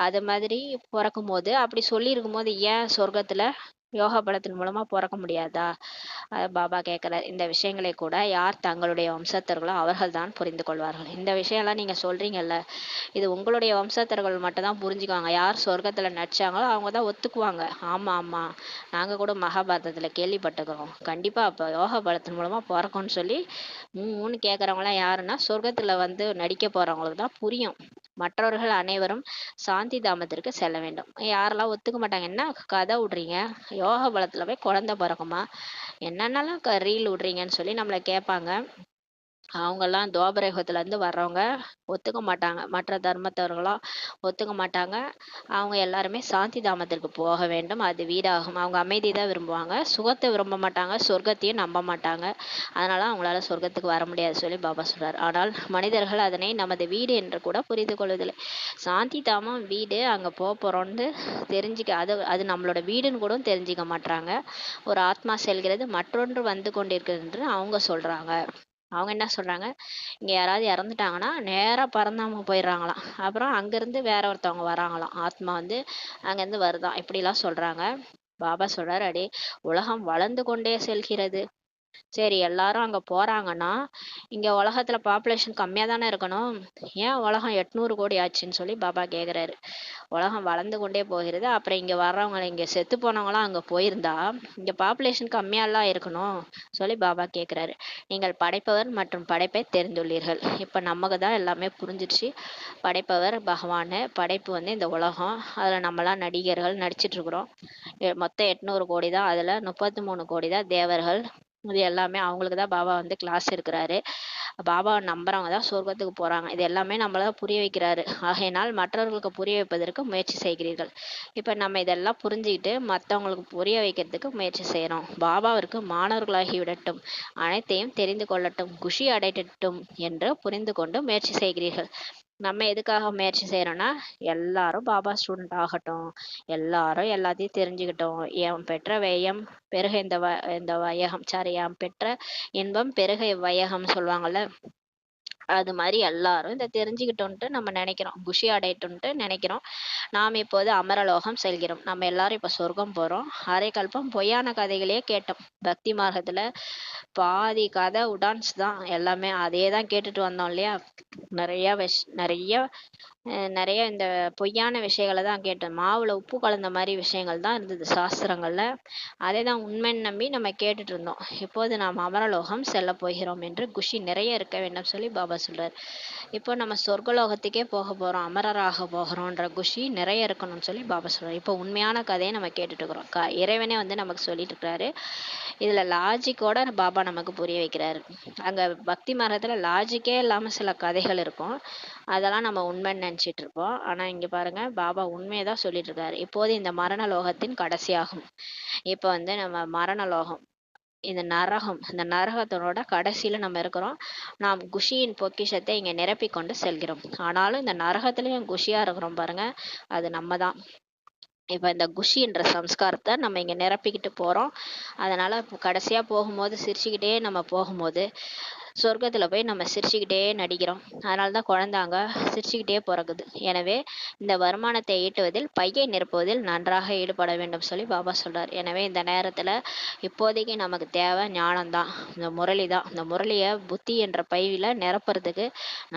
அது மாதிரி பிறக்கும் போது அப்படி சொல்லியிருக்கும் போது ஏன் சொர்க்கத்தில் யோகா பலத்தின் மூலமாக பிறக்க முடியாதா? பாபா கேட்குறார். இந்த விஷயங்களை கூட யார் தங்களுடைய வம்சத்தர்களோ அவர்கள் தான் புரிந்து கொள்வார்கள். இந்த விஷயம்லாம் நீங்கள் சொல்கிறீங்கல்ல, இது உங்களுடைய வம்சத்தர்கள் மட்டும் தான் புரிஞ்சுக்குவாங்க. யார் சொர்க்கத்தில் நடிச்சாங்களோ அவங்க தான் ஒத்துக்குவாங்க. ஆமாம் ஆமாம், நாங்கள் கூட மகாபாரதத்தில் கேள்விப்பட்டுக்கிறோம். கண்டிப்பாக அப்போ யோகா பலத்தின் மூலமாக பிறக்கும்னு சொல்லி மூணு கேட்குறவங்களாம் யாருன்னா சொர்க்கத்தில் வந்து நடிக்க போகிறவங்களுக்கு தான் புரியும். மற்றவர்கள் அனைவரும் சாந்தி தாமத்திற்கு செல்ல வேண்டும். யாரெல்லாம் ஒத்துக்க மாட்டாங்க. என்ன கதை விட்றீங்க? யோக பலத்தில் போய் குழந்தை பிறக்குமா? என்னென்னலாம் ரீல் விட்றீங்கன்னு சொல்லி நம்மளை கேட்பாங்க. அவங்கெல்லாம் துவாபரயுகத்துலேருந்து வர்றவங்க ஒத்துக்க மாட்டாங்க. மற்ற தர்மத்தவர்களாம் ஒத்துக்க மாட்டாங்க. அவங்க எல்லாருமே சாந்தி தாமத்திற்கு போக வேண்டும். அது வீடாகும். அவங்க அமைதி தான் விரும்புவாங்க. சுகத்தை விரும்ப மாட்டாங்க. சொர்க்கத்தையும் நம்ப மாட்டாங்க. அதனால அவங்களால சொர்க்கத்துக்கு வர முடியாது சொல்லி பாபா சொல்றார். ஆனால் மனிதர்கள் அதனை நமது வீடு என்று கூட புரிந்து கொள்வதில்லை. சாந்தி தாமம் வீடு, அங்கே போகிறோன்னு தெரிஞ்சுக்க அது நம்மளோட வீடுன்னு கூட தெரிஞ்சுக்க மாட்டாங்க. ஒரு ஆத்மா செல்கிறது, மற்றொன்று வந்து கொண்டிருக்கிறது அவங்க சொல்றாங்க. அவங்க என்ன சொல்றாங்க, இங்க யாராவது இறந்துட்டாங்கன்னா நேரா பரந்தாம போயிடுறாங்களாம். அப்புறம் அங்கிருந்து வேற ஒருத்தவங்க வராங்களாம். ஆத்மா வந்து அங்கிருந்து வருதான். இப்படிலாம் சொல்றாங்க. பாபா சொல்றாரு, அடே உலகம் வளர்ந்து கொண்டே செல்கிறது. சரி, எல்லாரும் அங்க போறாங்கன்னா இங்க உலகத்துல பாப்புலேஷன் கம்மியா தானே இருக்கணும். ஏன் உலகம் 800 கோடி ஆச்சுன்னு சொல்லி பாபா கேக்குறாரு. உலகம் வளர்ந்து கொண்டே போகிறது. அப்புறம் இங்க வர்றவங்க, இங்க செத்து போனவங்களாம் அங்க போயிருந்தா இங்க பாப்புலேஷன் கம்மியாலாம் இருக்கணும் சொல்லி பாபா கேக்குறாரு. நீங்கள் படைப்பவர் மற்றும் படைப்பை தெரிந்துள்ளீர்கள். இப்ப நமக்கு தான் எல்லாமே புரிஞ்சிருச்சு. படைப்பவர் பகவான், படைப்பு வந்து இந்த உலகம். அதுல நம்மலாம் நடிகர்கள் நடிச்சிட்டு இருக்கிறோம். மொத்தம் 800 கோடி தான். அதுல 33 கோடி தான் தேவர்கள். இது எல்லாமே அவங்களுக்கு தான் பாபா வந்து கிளாஸ் இருக்கிறாரு. பாபா நம்புறவங்க தான் சொர்க்கத்துக்கு போறாங்க. இது எல்லாமே நம்மள புரிய வைக்கிறாரு. ஆகையினால் மற்றவர்களுக்கு புரிய வைப்பதற்கு முயற்சி செய்கிறீர்கள். இப்ப நம்ம இதெல்லாம் புரிஞ்சுக்கிட்டு மற்றவங்களுக்கு புரிய வைக்கிறதுக்கு முயற்சி செய்யறோம். பாபாவிற்கு மாணவர்களாகி விடட்டும், அனைத்தையும் தெரிந்து கொள்ளட்டும், குஷி அடையட்டும் என்று புரிந்து கொண்டு முயற்சி செய்கிறீர்கள். நம்ம எதுக்காக முயற்சி செய்யறோம்னா, எல்லாரும் பாபா ஸ்டூடெண்ட் ஆகட்டும், எல்லாரும் எல்லாத்தையும் தெரிஞ்சுக்கிட்டோம். எம் பெற்ற வையம் பெருக இந்த வையகம், சாரி, எம் பெற்ற இன்பம் பெருக வையகம் சொல்லுவாங்கல்ல, அது மாதிரி எல்லாரும் இதை தெரிஞ்சுக்கிட்டோன்ட்டு நம்ம நினைக்கிறோம். குஷி அடையட்டும்ட்டு நினைக்கிறோம். நாம் இப்போது அமரலோகம் செல்கிறோம். நம்ம எல்லாரும் இப்போ சொர்க்கம் போகிறோம். அரை கல்பம் பொய்யான கதைகளையே கேட்டோம். பக்தி மார்க்கத்தில் பாதி கதை உடான்ஸ் தான். எல்லாமே அதே தான் கேட்டுட்டு வந்தோம் இல்லையா? நிறைய இந்த பொய்யான விஷயங்களை தான் கேட்டோம். மாவுல உப்பு கலந்த மாதிரி விஷயங்கள் தான் இருந்தது சாஸ்திரங்கள்ல. அதை தான் உண்மைன்னு நம்பி நம்ம கேட்டுட்டு இருந்தோம். இப்போது நாம் அமரலோகம் செல்ல போகிறோம் என்று குஷி நிறைய இருக்க வேண்டும் சொல்லி பாபா சொல்றாரு. இப்போ நம்ம சொர்க்கலோகத்துக்கே போக போறோம், அமரராக போகிறோம்ன்ற குஷி நிறைய இருக்கணும்னு சொல்லி பாபா சொல்றாரு. இப்போ உண்மையான கதையை நம்ம கேட்டுட்டு இருக்கிறோம். இறைவனே வந்து நமக்கு சொல்லிட்டு இருக்கிறாரு. இதுல லாஜிக்கோட பாபா நமக்கு புரிய வைக்கிறாரு. அங்க பக்தி மார்க்கத்துல லாஜிக்கே இல்லாம சில கதைகள் இருக்கும். அதெல்லாம் நம்ம உண்மைன்னு நினைச்சிட்டு இருப்போம். ஆனா இங்க பாருங்க, பாபா உண்மையதான் சொல்லிட்டு இருக்காரு. இப்போது இந்த மரண லோகத்தின் கடைசியாகும். இப்ப வந்து நம்ம மரண லோகம், இந்த நரகத்தோட கடைசியில நம்ம இருக்கிறோம். நாம் குஷியின் பொக்கிஷத்தை இங்க நிரப்பி கொண்டு செல்கிறோம். ஆனாலும் இந்த நரகத்திலயும் குஷியா இருக்கிறோம் பாருங்க, அது நம்ம தான். இப்ப இந்த குஷின்ற சம்ஸ்காரத்தை நம்ம இங்க நிரப்பிக்கிட்டு போறோம். அதனால கடைசியா போகும்போது சிரிச்சுக்கிட்டே நம்ம போகும்போது சொர்க்கத்துல போய் நம்ம சிரிச்சுக்கிட்டே நடிக்கிறோம். அதனாலதான் குழந்தாங்க சிரிச்சுக்கிட்டே பிறகுது. எனவே இந்த வருமானத்தை ஈட்டுவதில், பையை நிரப்புவதில் நன்றாக ஈடுபட வேண்டும் சொல்லி பாபா சொல்றார். எனவே இந்த நேரத்துல இப்போதைக்கு நமக்கு தேவை ஞானம்தான், இந்த முரளி தான். இந்த முரளிய புத்தி என்ற பையில நிரப்புறதுக்கு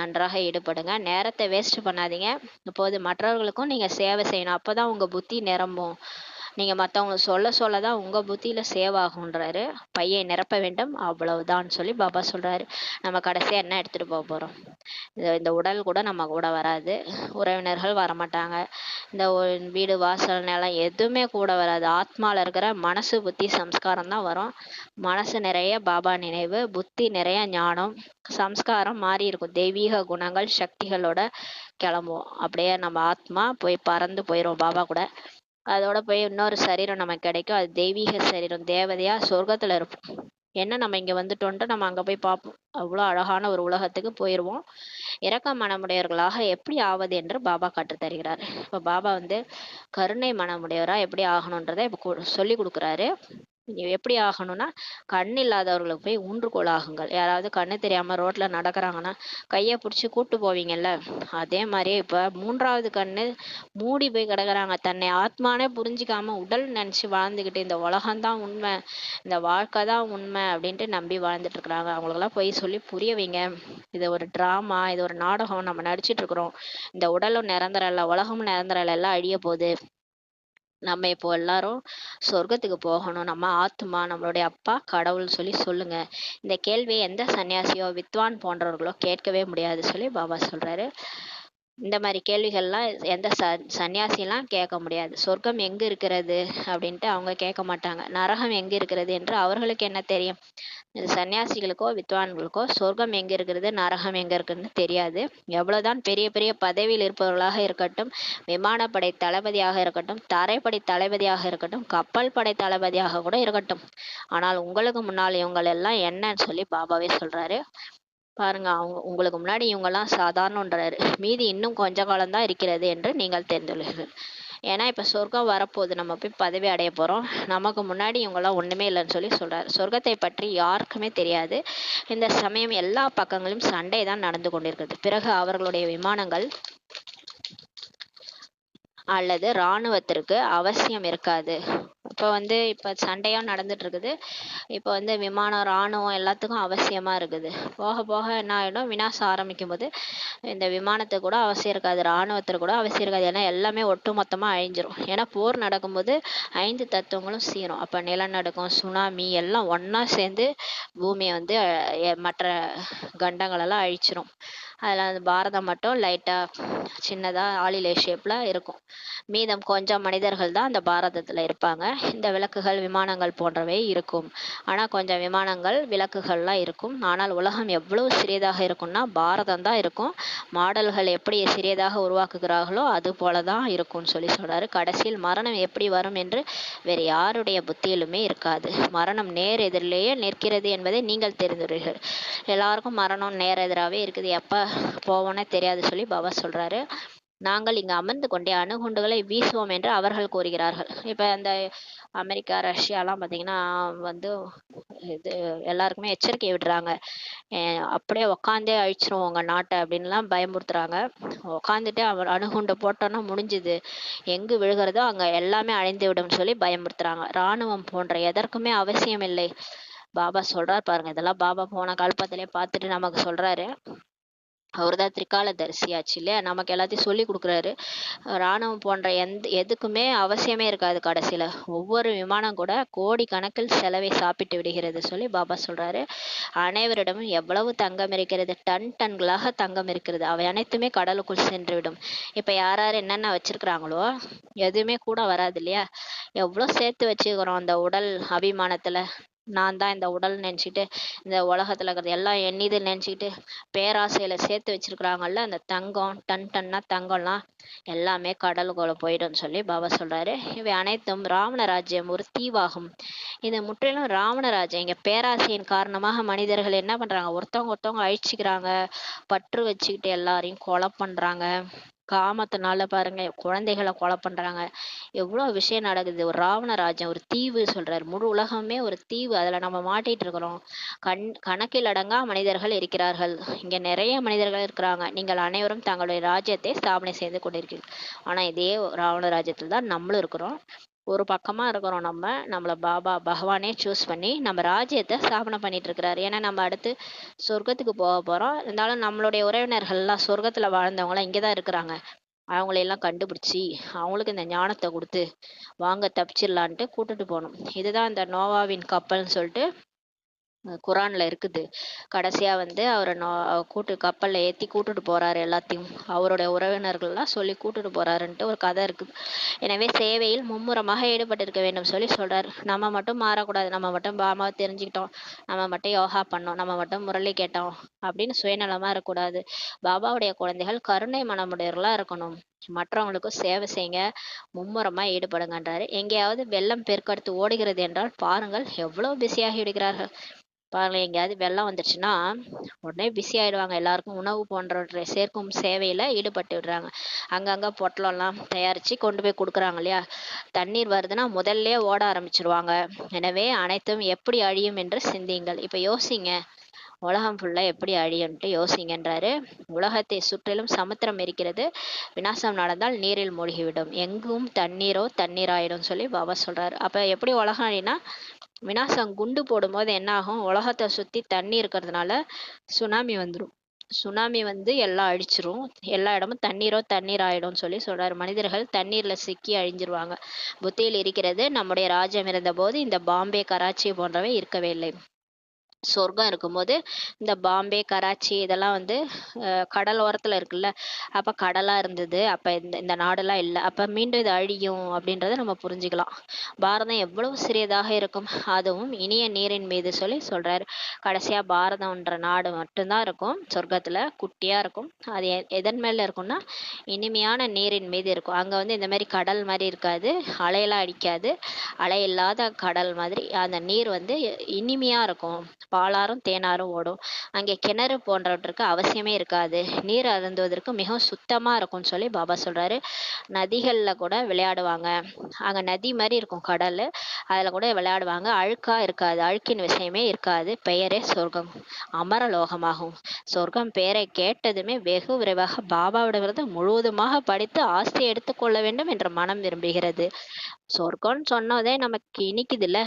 நன்றாக ஈடுபடுங்க. நேரத்தை வேஸ்ட் பண்ணாதீங்க. இப்போது மற்றவர்களுக்கும் நீங்க சேவை செய்யணும். அப்பதான் உங்க புத்தி நிரம்பும். நீங்க மத்தவங்களுக்கு சொல்ல சொல்லதான் உங்க புத்தியில சேவ் ஆகுன்றாரு. பையை நிரப்ப வேண்டும், அவ்வளவுதான் சொல்லி பாபா சொல்றாரு. நம்ம கடைசியா என்ன எடுத்துட்டு போக போறோம்? இந்த உடல் கூட நம்ம கூட வராது, உறவினர்கள் வரமாட்டாங்க, இந்த வீடு வாசல் நிலம் எதுவுமே கூட வராது. ஆத்மால இருக்கிற மனசு புத்தி சம்ஸ்காரம் தான் வரும். மனசு நிறைய பாபா நினைவு, புத்தி நிறைய ஞானம், சம்ஸ்காரம் மாறி இருக்கும். தெய்வீக குணங்கள் சக்திகளோட கிளம்புவோம். அப்படியே நம்ம ஆத்மா போய் பறந்து போயிரும் பாபா கூட. அதோட போய் இன்னொரு சரீரம் நமக்கு கிடைக்கும். அது தெய்வீக சரீரம், தேவதையா சொர்க்கத்துல இருப்போம். என்ன நம்ம இங்க வந்துட்டோன்ட்டு நம்ம அங்க போய் பார்ப்போம். அவ்வளோ அழகான ஒரு உலகத்துக்கு போயிடுவோம். இரக்க மனமுடையவர்களாக எப்படி ஆவது என்று பாபா கற்றுத்தருகிறார். இப்போ பாபா கருணை மனமுடையவரா எப்படி ஆகணுன்றதை இப்போ சொல்லி கொடுக்குறாரு. எப்படி ஆகணும்னா, கண் இல்லாதவர்களுக்கு போய் ஊன்றுகோல் ஆகுங்கள். யாராவது கண்ணு தெரியாம ரோட்ல நடக்கிறாங்கன்னா கையை பிடிச்சி கூட்டு போவீங்கல்ல, அதே மாதிரியே இப்ப மூன்றாவது கண்ணு மூடி போய் கிடக்குறாங்க. தன்னை ஆத்மானே புரிஞ்சிக்காம உடல் நினைச்சு வாழ்ந்துகிட்டு இந்த உலகம்தான் உண்மை, இந்த வாழ்க்கை தான் உண்மை அப்படின்ட்டு நம்பி வாழ்ந்துட்டு இருக்கிறாங்க. அவங்களுக்கெல்லாம் போய் சொல்லி புரிய வைங்க. இது ஒரு டிராமா, இது ஒரு நாடகம், நம்ம நடிச்சிட்டு இருக்கிறோம். இந்த உடலும் நிரந்தரம் இல்லை, உலகமும் நிரந்தரம் இல்லை, எல்லாம் அழிய போகுது. நம்ம இப்போ எல்லாரும் சொர்க்கத்துக்கு போகணும். நம்ம ஆத்மா நம்மளுடைய அப்பா கடவுள் சொல்லி சொல்லுங்க. இந்த கேள்வியை எந்த சன்னியாசியோ வித்வான் போன்றவர்களோ கேட்கவே முடியாது சொல்லி பாபா சொல்றாரு. இந்த மாதிரி கேள்விகள்லாம் எந்த சன்னியாசியெல்லாம் கேட்க முடியாது. சொர்க்கம் எங்க இருக்கிறது அப்படின்ட்டு அவங்க கேட்க மாட்டாங்க. நரகம் எங்க இருக்கிறது என்று அவர்களுக்கு என்ன தெரியும்? இது சன்னியாசிகளுக்கோ வித்வான்களுக்கோ சொர்க்கம் எங்க இருக்கிறது, நரகம் எங்க இருக்குன்னு தெரியாது. எவ்வளவுதான் பெரிய பெரிய பதவியில் இருப்பவர்களாக இருக்கட்டும், விமானப்படை தளபதியாக இருக்கட்டும், தரைப்படை தளபதியாக இருக்கட்டும், கப்பல் படை தளபதியாக கூட இருக்கட்டும், ஆனால் உங்களுக்கு முன்னால் இவங்க எல்லாம் என்னன்னு சொல்லி பாபாவே சொல்றாரு. பாருங்க, உங்களுக்கு முன்னாடி இவங்கெல்லாம் சாதாரணன்றாரு. மீதி இன்னும் கொஞ்ச காலம்தான் இருக்கிறது என்று நீங்கள் தெரிந்துள்ளீர்கள். ஏன்னா இப்ப சொர்க்கம் வரப்போகுது, நம்ம போய் பதவி அடைய போறோம். நமக்கு முன்னாடி இவங்கெல்லாம் ஒண்ணுமே இல்லைன்னு சொல்லி சொல்றாரு. சொர்க்கத்தை பற்றி யாருக்குமே தெரியாது. இந்த சமயம் எல்லா பக்கங்களிலும் சண்டை தான் நடந்து கொண்டிருக்கிறது. பிறகு அவர்களுடைய விமானங்கள் அல்லது இராணுவத்திற்கு அவசியம் இருக்காது. இப்ப சண்டையும் நடந்துட்டு இருக்குது. இப்ப விமானம் இராணுவம் எல்லாத்துக்கும் அவசியமா இருக்குது. போக போக என்ன ஆயிடும், விநாசம் ஆரம்பிக்கும் போது இந்த விமானத்துக்கு கூட அவசியம் இருக்காது, இராணுவத்திற்கு கூட அவசியம் இருக்காது. ஏன்னா எல்லாமே ஒட்டு மொத்தமா அழிஞ்சிரும். ஏன்னா போர் நடக்கும்போது 5 தத்துவங்களும் சீரும். அப்ப நிலநடுக்கம், சுனாமி எல்லாம் ஒன்னா சேர்ந்து பூமியை மற்ற கண்டங்கள் எல்லாம் அழிச்சிரும். அதுல பாரதம் மட்டும் லைட்டா சின்னதா ஆளிலே ஷேப்ல இருக்கும். மீதம் கொஞ்சம் மனிதர்கள் தான் அந்த பாரதத்துல இருப்பாங்க. இந்த விளக்குகள் விமானங்கள் போன்றவை இருக்கும். ஆனா கொஞ்சம் விமானங்கள் விளக்குகள்லாம் இருக்கும். ஆனால் உலகம் எவ்வளவு சிறியதாக இருக்கும்னா பாரதம் தான் இருக்கும். மாடல்கள் எப்படி சிறியதாக உருவாக்குகிறார்களோ அது போலதான் இருக்கும்னு சொல்லி சொல்றாரு. கடைசியில் மரணம் எப்படி வரும் என்று வேறு யாருடைய புத்தியிலுமே இருக்காது. மரணம் நேர் எதிரிலேயே நிற்கிறது என்பதை நீங்கள் தெரிந்துள்ளீர்கள். எல்லாருக்கும் மரணம் நேர் எதிராகவே இருக்குது. எப்ப போவோன்னே தெரியாது சொல்லி பாபா சொல்றாரு. நாங்கள் இங்கு அமர்ந்து கொண்டே அணுகுண்டுகளை வீசுவோம் என்று அவர்கள் கூறுகிறார்கள். இப்ப அந்த அமெரிக்கா ரஷ்யாலாம் பார்த்தீங்கன்னா இது எல்லாருக்குமே எச்சரிக்கை விடுறாங்க. அப்படியே உக்காந்தே அழிச்சிரும் உங்க நாட்டை அப்படின்லாம் பயமுறுத்துறாங்க. உக்காந்துட்டு அணுகுண்டை போட்டோன்னா முடிஞ்சுது, எங்கு விழுகிறதோ அங்க எல்லாமே அழிந்து விடும் சொல்லி பயமுறுத்துறாங்க. இராணுவம் போன்ற எதற்குமே அவசியம் இல்லை. பாபா சொல்றாரு பாருங்க, இதெல்லாம் பாபா போன கல்பத்திலே பார்த்துட்டு நமக்கு சொல்றாரு. அவர்தான் திரிகாலதரிசியாச்சு இல்லையா, நமக்கு எல்லாத்தையும் சொல்லி கொடுக்குறாரு. இராணுவம் போன்ற எதுக்குமே அவசியமே இருக்காது. கடைசியில ஒவ்வொரு விமானம் கூட கோடி கணக்கில் செலவை சாப்பிட்டு விடுகிறது சொல்லி பாபா சொல்றாரு. அனைவரிடமும் எவ்வளவு தங்கம் இருக்கிறது, டன்களாக தங்கம் இருக்கிறது. அவை அனைத்துமே கடலுக்குள் சென்று விடும். இப்ப யார் என்னென்ன வச்சிருக்கிறாங்களோ எதுவுமே கூட வராது இல்லையா. எவ்வளவு சேர்த்து வச்சுக்கிறோம் அந்த உடல் அபிமானத்துல. நான் தான் இந்த உடல் நினைச்சிட்டு, இந்த உலகத்துல இருக்கிறது எல்லாம் எண்ணிது நினைச்சுக்கிட்டு பேராசையில சேர்த்து வச்சிருக்கிறாங்கல்ல, அந்த தங்கம் டன்னா தங்கம்லாம் எல்லாமே கடலுக்குள்ள போயிடும்னு சொல்லி பாபா சொல்றாரு. இவை அனைத்தும் ராவண ராஜ்யம் ஒரு தீவாகும். இது முற்றிலும் ராவண ராஜ்யம். இங்க பேராசையின் காரணமாக மனிதர்கள் என்ன பண்றாங்க, ஒருத்தவங்க அழிச்சுக்கிறாங்க, பற்று வச்சுக்கிட்டு எல்லாரையும் கொலை பண்றாங்க. காமத்தினால பாருங்க குழந்தைகளை கொலை பண்றாங்க. எவ்வளவு விஷயம் நடக்குது. ஒரு ராவண ராஜ்யம், ஒரு தீவு சொல்றாரு. முழு உலகமே ஒரு தீவு. அதுல நம்ம மாட்டிட்டு இருக்கிறோம். கணக்கில் அடங்கா மனிதர்கள் இருக்கிறார்கள். இங்க நிறைய மனிதர்கள் இருக்கிறாங்க. நீங்கள் அனைவரும் தங்களுடைய ராஜ்யத்தை ஸ்தாபனை செய்து கொண்டிருக்கிறீர்கள். ஆனா இதே ராவண ராஜ்யத்தில் தான் நம்மளும் இருக்கிறோம். ஒரு பக்கமா இருக்கிறோம் நம்ம. நம்மள பகவானே சூஸ் பண்ணி நம்ம ராஜ்யத்தை ஸ்தாபனை பண்ணிட்டு இருக்கிறாரு. ஏன்னா நம்ம அடுத்து சொர்க்கத்துக்கு போக போறோம். இருந்தாலும் நம்மளுடைய உறவினர்கள்லாம் சொர்க்கத்துல வாழ்ந்தவங்களாம் இங்கதான் இருக்கிறாங்க. அவங்களையெல்லாம் கண்டுபிடிச்சி அவங்களுக்கு இந்த ஞானத்தை கொடுத்து வாங்க தப்பிச்சிடலான்ட்டு கூட்டிட்டு போகணும். இதுதான் இந்த நோவாவின் கப்பல்னு சொல்லிட்டு குரான்ல இருக்குது. கடைசியா வந்து அவரை கப்பல்ல ஏத்தி கூட்டிட்டு போறாரு எல்லாத்தையும். அவருடைய உறவினர்கள்லாம் சொல்லி கூட்டிட்டு போறாருன்ட்டு ஒரு கதை இருக்குது. எனவே சேவையில் மும்முரமாக ஈடுபட்டிருக்க வேண்டும் சொல்லி சொல்றாரு. நம்ம மட்டும் மாறக்கூடாது. நம்ம மட்டும் பாமாவை தெரிஞ்சுக்கிட்டோம், நம்ம மட்டும் யோகா பண்ணோம், நம்ம மட்டும் முரளி கேட்டோம் அப்படின்னு சுயநலமா இருக்கக்கூடாது. பாபாவுடைய குழந்தைகள் கருணை மனமுடையவர்களா இருக்கணும். மற்றவங்களுக்கும் சேவை செய்யுங்க, மும்முரமா ஈடுபடுங்கன்றாரு. எங்கேயாவது வெள்ளம் பெருக்கெடுத்து ஓடுகிறது என்றால் பாருங்கள் எவ்வளவு பிஸியாகி விடுகிறார்கள். பாருங்க, எங்கேயாவது வெள்ளம் வந்துருச்சுன்னா உடனே பிஸி ஆயிடுவாங்க. எல்லாருக்கும் உணவு போன்றவற்றை சேர்க்கும் சேவையில ஈடுபட்டு விடுறாங்க. அங்கங்க பொட்டலம்லாம் தயாரிச்சு கொண்டு போய் கொடுக்குறாங்க இல்லையா. தண்ணீர் வருதுன்னா முதல்ல ஓட ஆரம்பிச்சிருவாங்க. எனவே அனைத்தும் எப்படி அழியும் என்று சிந்தியுங்கள். இப்ப யோசிங்க, உலகம் ஃபுல்லா எப்படி அழியும்ட்டு யோசிங்கன்றாரு. உலகத்தை சுற்றிலும் சமுத்திரம் இருக்கிறது. விநாசம் நடந்தால் நீரில் மூழ்கிவிடும். எங்கும் தண்ணீரோ தண்ணீராயிடும் சொல்லி பாபா சொல்றாரு. அப்ப எப்படி உலகம் அழினா, விநாசம் குண்டு போடும்போது என்ன ஆகும், உலகத்தை சுத்தி தண்ணி இருக்கிறதுனால சுனாமி வந்துடும். சுனாமி வந்து எல்லாம் அழிச்சிரும். எல்லா இடமும் தண்ணீரோ தண்ணீர் ஆயிடும் சொல்லி சொல்றாரு. மனிதர்கள் தண்ணீர்ல சிக்கி அழிஞ்சிருவாங்க. புத்தியில் இருக்கிறது, நம்முடைய ராஜ்யம் இருந்த போது இந்த பாம்பே கராச்சி போன்றவை இருக்கவே இல்லை. சொர்க்கம் இருக்கும்போது இந்த பாம்பே கராச்சி இதெல்லாம் வந்து கடல் ஓரத்துல இருக்குல்ல. அப்ப கடலா இருந்தது. அப்ப இந்த இந்த நாடெல்லாம் இல்லை. அப்ப மீண்டும் இது அழியும் அப்படின்றத நம்ம புரிஞ்சுக்கலாம். பாரதம் எவ்வளவு சிறியதாக இருக்கும், அதுவும் இனிய நீரின் மீது சொல்லி சொல்றாரு. கடைசியா பாரதம்ன்ற நாடு மட்டும்தான் இருக்கும் சொர்க்கத்துல, குட்டியா இருக்கும். அது எதன் மேல இருக்கும்னா இனிமையான நீரின் மீது இருக்கும். அங்க வந்து இந்த மாதிரி கடல் மாதிரி இருக்காது, அலையெல்லாம் அடிக்காது. அலை இல்லாத கடல் மாதிரி அந்த நீர் வந்து இனிமையா இருக்கும். பாலாறும் தேனாரும் ஓடும். அங்கே கிணறு போன்றவற்றுக்கு அவசியமே இருக்காது. நீர் அருந்துவதற்கு மிகவும் சுத்தமா இருக்கும்னு சொல்லி பாபா சொல்றாரு. நதிகள்ல கூட விளையாடுவாங்க. அங்க நதி மாதிரி இருக்கும் கடல், அதுல கூட விளையாடுவாங்க. அழுக்கா இருக்காது, அழுக்கின் விஷயமே இருக்காது. பெயரே சொர்க்கம், அமரலோகமாகும். சொர்க்கம் பெயரை கேட்டதுமே வெகு விரைவாக பாபாவிடமிருந்து முழுவதுமாக படித்து ஆஸ்தி எடுத்துக்கொள்ள வேண்டும் என்று மனம் விரும்புகிறது. சொர்க்கம்னு சொன்னதே நமக்கு இனிக்குது இல்ல.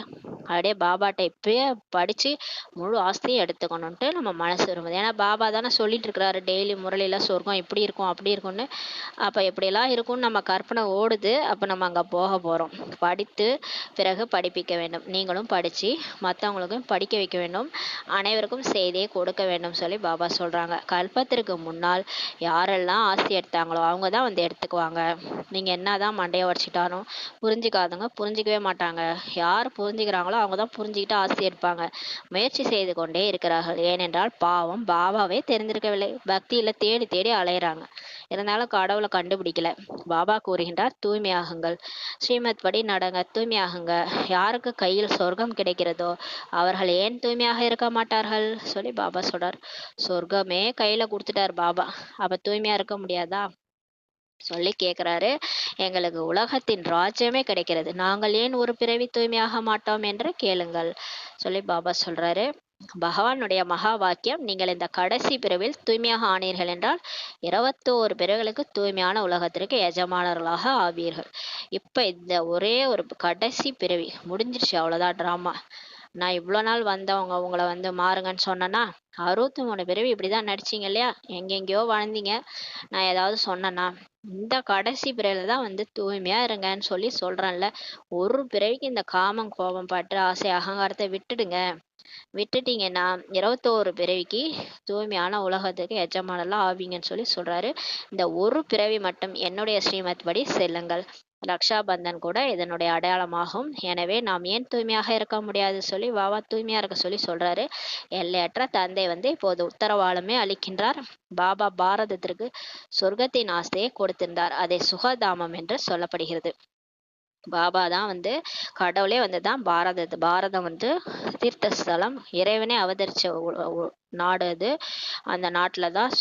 அப்படியே பாபாட்ட இப்பயே படிச்சு முழு ஆஸ்தியும் எடுத்துக்கணும்ட்டு நம்ம மனசு விரும்புது. ஏன்னா பாபா தானே சொல்லிட்டு இருக்கிறாரு டெய்லி முரளியில, சொர்க்கம் இப்படி இருக்கும் அப்படி இருக்கும்னு. அப்ப எப்படியெல்லாம் இருக்கும்னு நம்ம கற்பனை ஓடுது. அப்ப நம்ம அங்க போக போறோம். படித்து பிறகு படிப்பிக்க வேண்டும். நீங்களும் படிச்சு மற்றவங்களுக்கும் படிக்க வைக்க வேண்டும். அனைவருக்கும் செய்தியை கொடுக்க வேண்டும் சொல்லி பாபா சொல்றாங்க. கல்பத்திற்கு முன்னால் யாரெல்லாம் ஆஸ்தி எடுத்தாங்களோ அவங்க தான் வந்து எடுத்துக்குவாங்க. நீங்க என்னதான் மண்டைய உடச்சிட்டாலும் புரிஞ்சுக்காதவங்க புரிஞ்சிக்கவே மாட்டாங்க. யார் புரிஞ்சுக்கிறாங்களோ அவங்க தான் புரிஞ்சுக்கிட்டு ஆஸ்தி எடுப்பாங்க. முயற்சி செய்து கொண்டே இருக்கிறார்கள். ஏனென்றால் பாவம் பாபாவே தெரிந்திருக்கவில்லை. பக்தியில தேடி தேடி அலையிறாங்க, இருந்தாலும் கடவுளை கண்டுபிடிக்கல. பாபா கூறுகின்றார், தூய்மையாகுங்கள், ஸ்ரீமத் படி நடங்க, தூய்மையாகுங்க. யாருக்கு கையில் சொர்க்கம் கிடைக்கிறதோ அவர்கள் ஏன் தூய்மையாக இருக்க மாட்டார்கள் சொல்லி பாபா சொல்றார். சொர்க்கமே கையில கொடுத்துட்டார் பாபா, அப்ப தூய்மையா இருக்க முடியாதா சொல்லி கேக்குறாரு. எங்களுக்கு உலகத்தின் ராஜ்யமே கிடைக்கிறது, நாங்கள் ஏன் ஒரு பிறவி தூய்மையாக மாட்டோம் என்று கேளுங்கள் சொல்லி பாபா சொல்றாரு. பகவானுடைய மகா வாக்கியம், நீங்கள் இந்த கடைசி பிறவில் தூய்மையாக ஆனீர்கள் என்றால் 21 பிறவிகளுக்கு தூய்மையான உலகத்திற்கு எஜமானர்களாக ஆவீர்கள். இப்ப இந்த ஒரே ஒரு கடைசி பிறவி முடிஞ்சிருச்சு, அவ்வளவுதான் டிராமா. நான் இவ்வளோ நாள் வந்தவங்க உங்களை வந்து மாறுங்கன்னு சொன்னேன்னா, 63 பிறவி இப்படிதான் நடிச்சீங்க இல்லையா, எங்கெங்கேயோ வாழ்ந்தீங்க. நான் ஏதாவது சொன்னேன்னா, இந்த கடைசி பிறவில தான் வந்து தூய்மையா இருங்கன்னு சொல்லி சொல்றேன்ல. ஒரு பிறவிக்கு இந்த காமம் கோபம் பற்று ஆசை அகங்காரத்தை விட்டுடுங்க. விட்டுட்டீங்கன்னா 21 பிறவிக்கு தூய்மையான உலகத்துக்கு எஜமானெல்லாம் ஆவீங்கன்னு சொல்லி சொல்றாரு. இந்த ஒரு பிறவி மட்டும் என்னுடைய ஸ்ரீமத் படி செல்லுங்கள். ரக்ஷா பந்தன் கூட இதனுடைய அடையாளமாகும். எனவே நாம் ஏன் தூய்மையாக இருக்க முடியாது சொல்லி வாவா தூய்மையா இருக்க சொல்லி சொல்றாரு. எல்லையற்ற தந்தை வந்து இப்போது உத்தரவாதமே அளிக்கின்றார். பாபா பாரதத்திற்கு சொர்க்கத்தின் ஆசையை கொடுத்திருந்தார். அதை சுகதாமம் என்று சொல்லப்படுகிறது. பாபா தான் வந்து கடவுளே வந்து தான் பாரதம் வந்து தீர்த்த ஸ்தலம், இறைவனே அவதரிச்ச நாடு அது. அந்த நாட்டில் தான்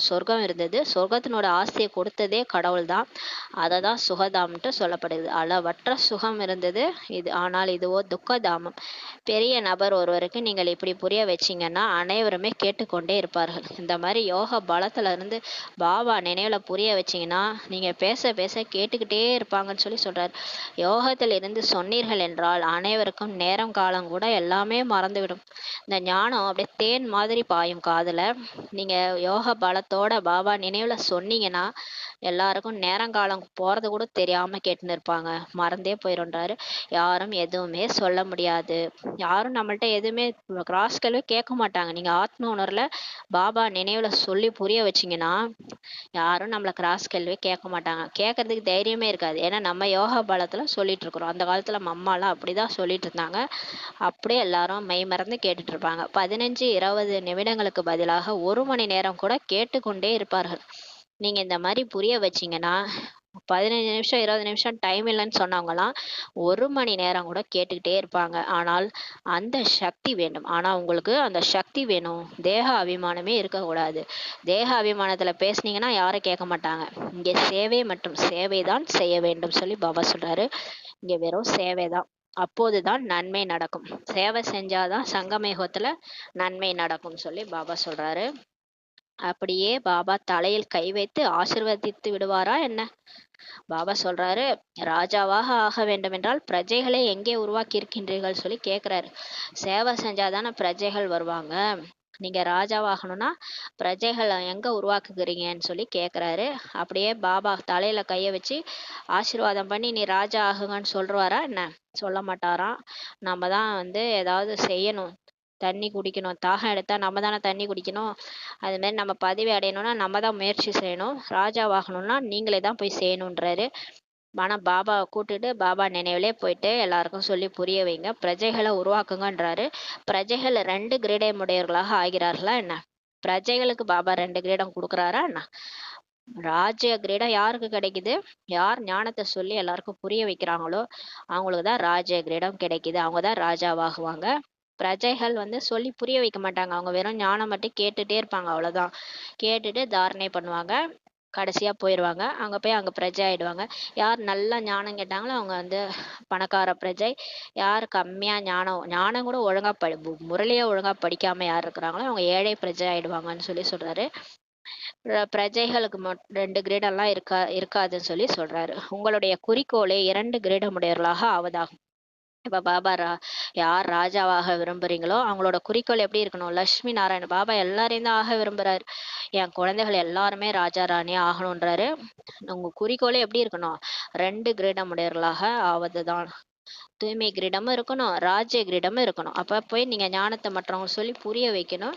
சொர்க்கம் இருந்தது. சொர்க்கத்தினோட ஆசையை கொடுத்ததே கடவுள் தான். அதை தான் சுகதாம்ன்ட்டு சொல்லப்படுது. அளவற்ற சுகம் இருந்தது இது. ஆனால் இதுவோ துக்கதாமம். பெரிய நபர் ஒருவருக்கு நீங்கள் இப்படி புரிய வச்சீங்கன்னா அனைவருமே கேட்டுக்கொண்டே இருப்பார்கள். இந்த மாதிரி யோக பலத்துல இருந்து பாபா நினைவுல புரிய வச்சீங்கன்னா நீங்க பேச பேச கேட்டுக்கிட்டே இருப்பாங்கன்னு சொல்லி சொல்றாரு. யோகத்தில் இருந்து சொன்னீர்கள் என்றால் அனைவருக்கும் நேரம் காலம் கூட எல்லாமே மறந்துவிடும். இந்த ஞானம் அப்படியே தேன் மாதிரி பாயும் காதுல. நீங்க யோக பலத்தோட பாபா நினைவுல சொன்னீங்கன்னா எல்லாருக்கும் நேரங்காலம் போறது கூட தெரியாம கேட்டுன்னு இருப்பாங்க. மறந்தே போயிடும்ன்றாரு. யாரும் எதுவுமே சொல்ல முடியாது. யாரும் நம்மள்ட்ட எதுவுமே கிராஸ் கேள்வி கேட்க மாட்டாங்க. நீங்க ஆத்ம உணர்வுல பாபா நினைவுல சொல்லி புரிய வச்சீங்கன்னா யாரும் நம்மள கிராஸ் கேள்வி கேட்க மாட்டாங்க. கேட்கறதுக்கு தைரியமே இருக்காது. ஏன்னா நம்ம யோகா பலத்துல சொல்லிட்டு இருக்கிறோம். அந்த காலத்துல அம்மாலாம் அப்படிதான் சொல்லிட்டு இருந்தாங்க. அப்படியே எல்லாரும் மெய் மறந்து கேட்டுட்டு இருப்பாங்க. 15-20 நிமிடங்களுக்கு பதிலாக 1 மணி நேரம் கூட கேட்டுக்கொண்டே இருப்பார்கள். நீங்க இந்த மாதிரி புரிய வச்சீங்கன்னா 15 நிமிஷம் 20 நிமிஷம் டைம் இல்லைன்னு சொன்னவங்கலாம் 1 மணி நேரம் கூட கேட்டுக்கிட்டே இருப்பாங்க. ஆனால் அந்த சக்தி வேண்டும். ஆனா உங்களுக்கு அந்த சக்தி வேணும். தேக அபிமானமே இருக்கக்கூடாது. தேக அபிமானத்துல பேசுனீங்கன்னா யாரும் கேட்க மாட்டாங்க. இங்க சேவை மற்றும் சேவை தான் செய்ய வேண்டும் சொல்லி பாபா சொல்றாரு. இங்க வெறும் சேவை தான். அப்போதுதான் நன்மை நடக்கும். சேவை செஞ்சாதான் சங்கமயுகத்துல நன்மை நடக்கும்னு சொல்லி பாபா சொல்றாரு. அப்படியே பாபா தலையில் கை வைத்து ஆசிர்வதித்து விடுவாரா என்ன? பாபா சொல்றாரு, ராஜாவாக ஆக வேண்டும் என்றால் பிரஜைகளை எங்கே உருவாக்கி இருக்கின்றீர்கள் சொல்லி கேக்குறாரு. சேவை செஞ்சாதானே பிரஜைகள் வருவாங்க. நீங்க ராஜாவாகணும்னா பிரஜைகளை எங்க உருவாக்குகிறீங்கன்னு சொல்லி கேக்குறாரு. அப்படியே பாபா தலையில கைய வச்சு ஆசீர்வாதம் பண்ணி நீ ராஜா ஆகுங்கன்னு சொல்றாரா என்ன? சொல்ல மாட்டாராம். நம்ம தான் ஏதாவது செய்யணும். தண்ணி குடிக்கணும். தாகம் எடுத்தா நம்ம தானே தண்ணி குடிக்கணும். அது மாதிரி நம்ம பதவி அடையணும்னா நம்ம தான் முயற்சி செய்யணும். ராஜாவாகணும்னா நீங்களே தான் போய் செய்யணுன்றாரு. ஆனா பாபாவை கூட்டிட்டு பாபா நினைவிலே போயிட்டு எல்லாருக்கும் சொல்லி புரிய வைங்க. பிரஜைகளை உருவாக்குங்கன்றாரு. பிரஜைகள் 2 கிரீடம் உடையவர்களாக ஆகிறார்களா என்ன? பிரஜைகளுக்கு பாபா 2 கிரீடம் கொடுக்குறாரா என்ன? ராஜ்ய கிரீடம் யாருக்கு கிடைக்குது? யார் ஞானத்தை சொல்லி எல்லாருக்கும் புரிய வைக்கிறாங்களோ அவங்களுக்கு தான் ராஜ்ய கிரீடம் கிடைக்குது. அவங்கதான் ராஜாவாகுவாங்க. பிரஜைகள் சொல்லி புரிய வைக்க மாட்டாங்க. அவங்க வெறும் ஞானம் மட்டும் கேட்டுட்டே இருப்பாங்க. அவ்வளவுதான். கேட்டுட்டு தாரணை பண்ணுவாங்க. கடைசியா போயிடுவாங்க. அங்க பிரஜை ஆயிடுவாங்க. யார் நல்லா ஞானம் கேட்டாங்களோ அவங்க பணக்கார பிரஜை. யார் கம்மியா ஞானம் கூட ஒழுங்கா முரளியா ஒழுங்கா படிக்காம யார் இருக்கிறாங்களோ அவங்க ஏழை பிரஜை ஆயிடுவாங்கன்னு சொல்லி சொல்றாரு. பிரஜைகளுக்கு 2 கிரீடம்லாம் இருக்காதுன்னு சொல்லி சொல்றாரு. உங்களுடைய குறிக்கோளே 2 கிரீடமுடையவர்களாக ஆவதாகும். இப்ப பாபா யார் ராஜாவாக விரும்புறீங்களோ அவங்களோட குறிக்கோள் எப்படி இருக்கணும்? லட்சுமி நாராயண பாபா எல்லாரையும் தான் ஆக விரும்புறாரு. என் குழந்தைகள் எல்லாருமே ராஜா ராணியா ஆகணும்ன்றாரு. உங்க குறிக்கோளே எப்படி இருக்கணும்? 2 கிரீடமுடையவர்களாக ஆவதுதான். தூய்மை கிரீடமும் இருக்கணும், ராஜ்ய கிரீடமும் இருக்கணும். அப்ப போய் நீங்க ஞானத்தை மற்றவங்க சொல்லி புரிய வைக்கணும்.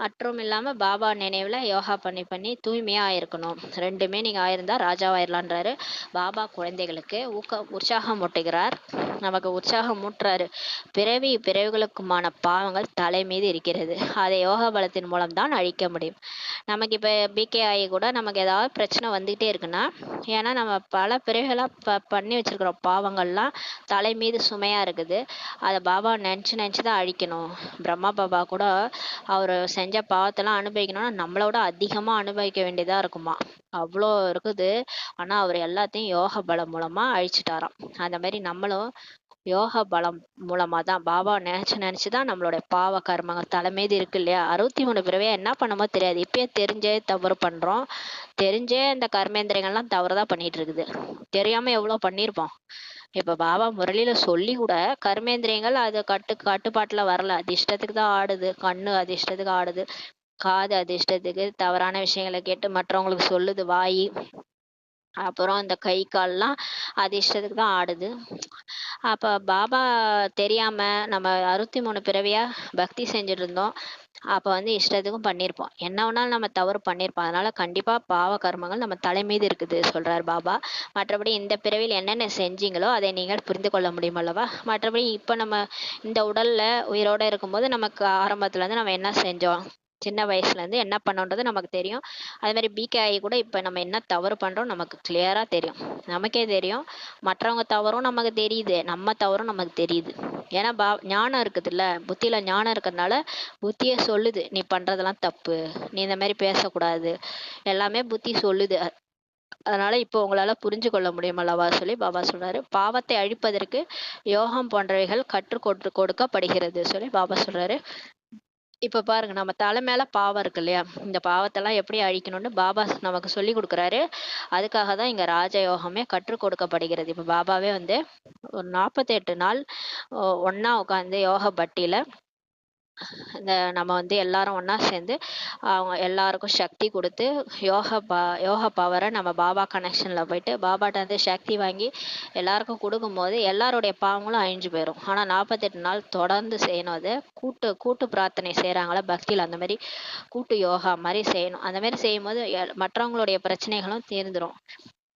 மற்றும் இல்லாம பாபா நினைவுல யோகா பண்ணி பண்ணி தூய்மையா ஆயிருக்கணும். 2மே நீங்க ஆயிருந்தா ராஜாவாயிரலான்றாரு. பாபா குழந்தைகளுக்கு உற்சாகம் மூட்டுகிறார். நமக்கு உற்சாகம் மூட்டுறாரு. பிறவிகளுக்குமான பாவங்கள் தலை மீது இருக்கிறது. அதை யோக பலத்தின் மூலம் தான் அழிக்க முடியும். நமக்கு இப்ப பிகே ஆகி கூட நமக்கு ஏதாவது பிரச்சனை வந்துகிட்டே இருக்குன்னா ஏன்னா நம்ம பல பிறவிகளா பண்ணி வச்சிருக்கிறோம். பாவங்கள்லாம் தலை மீது சுமையா இருக்குது. அதை பாபா நினைச்சுதான் அழிக்கணும். பிரம்மா பாபா கூட அவரு செஞ்ச பாவத்தெல்லாம் அனுபவிக்கணும்னா நம்மளோட அதிகமா அனுபவிக்க வேண்டியதா இருக்குமா. அவ்வளோ இருக்குது. ஆனா அவர் எல்லாத்தையும் யோக பலம் மூலமா அழிச்சிட்டாராம். அந்த மாதிரி நம்மளும் யோக பலம் மூலமா தான் பாபா நினைச்சுதான் நம்மளோட பாவ கர்மங்கள் தலைமீது இருக்கு இல்லையா. 63 பிறவையா என்ன பண்ணமோ தெரியாது. இப்பயே தெரிஞ்சே தவறு பண்றோம். தெரிஞ்சே இந்த கர்மேந்திரங்கள்லாம் தவறுதான் பண்ணிட்டு இருக்குது. தெரியாம எவ்வளவு பண்ணிருப்போம். இப்ப பாபா முரளியில சொல்லி கூட கர்மேந்திரியங்கள் அது கட்டுப்பாட்டுல வரல. அது இஷ்டத்துக்கு தான் ஆடுது. கண்ணு அது இஷ்டத்துக்கு ஆடுது. காது அது இஷ்டத்துக்கு தவறான விஷயங்களை கேட்டு மற்றவங்களுக்கு சொல்லுது. வாய் அப்புறம் இந்த கை கால்லாம் அது இஷ்டத்துக்கு தான் ஆடுது. அப்ப பாபா தெரியாம நம்ம 63 பிறவியா பக்தி செஞ்சுட்டு இருந்தோம். அப்ப இஷ்டத்துக்கும் பண்ணிருப்போம். என்ன வேணாலும் நம்ம தவறு பண்ணிருப்போம். அதனால கண்டிப்பா பாவ கர்மங்கள் நம்ம தலை மீது இருக்குது சொல்றாரு பாபா. மற்றபடி இந்த பிறவியில் என்னென்ன செஞ்சீங்களோ அதை நீங்கள் புரிந்து கொள்ள முடியும் அல்லவா. மற்றபடி இப்ப நம்ம இந்த உடல்ல உயிரோட இருக்கும்போது நமக்கு ஆரம்பத்துல இருந்து நம்ம என்ன செஞ்சோம்? சின்ன வயசுலேருந்து என்ன பண்ணோன்றது நமக்கு தெரியும். அதே மாதிரி பிகே ஆகி கூட இப்போ நம்ம என்ன தவறு பண்ணுறோம் நமக்கு கிளியராக தெரியும். நமக்கே தெரியும், மற்றவங்க தவறும் நமக்கு தெரியுது, நம்ம தவறும் நமக்கு தெரியுது. ஏன்னா ஞானம் இருக்குதுல்ல, புத்தியில் ஞானம் இருக்கிறதுனால புத்தியே சொல்லுது நீ பண்ணுறதெல்லாம் தப்பு, நீ இந்த மாதிரி பேசக்கூடாது, எல்லாமே புத்தி சொல்லுது. அதனால இப்போ உங்களால புரிஞ்சு கொள்ள முடியும் அல்லவா சொல்லி பாபா சொல்றாரு. பாவத்தை அழிப்பதற்கு யோகம் போன்றவைகள் கொடுக்கப்படுகிறது சொல்லி பாபா சொல்றாரு. இப்ப பாருங்க, நம்ம தலை மேல பாவம் இருக்கு இல்லையா, இந்த பாவத்தெல்லாம் எப்படி அழிக்கணும்னு பாபா நமக்கு சொல்லி கொடுக்குறாரு. அதுக்காக தான் இங்க ராஜயோகமே கற்றுக் கொடுக்கப்படுகிறது. இப்ப பாபாவே வந்து ஒரு 48 நாள் ஒண்ணா உட்காந்து யோக பட்டியில இந்த நம்ம வந்து எல்லாரும் ஒண்ணா சேர்ந்து அவங்க எல்லாருக்கும் சக்தி கொடுத்து யோகா பவரை நம்ம பாபா கனெக்ஷன்ல போயிட்டு பாபாட்ட வந்து சக்தி வாங்கி எல்லாருக்கும் கொடுக்கும்போது எல்லாருடைய பாவங்களும் அழிஞ்சு போயிடும். ஆனா 48 நாள் தொடர்ந்து செய்யணும். அது கூட்டு கூட்டு பிரார்த்தனை செய்யறாங்களா பக்தியில், அந்த மாதிரி கூட்டு யோகா மாதிரி செய்யணும். அந்த மாதிரி செய்யும்போது மற்றவங்களுடைய பிரச்சனைகளும் தீர்ந்துரும்.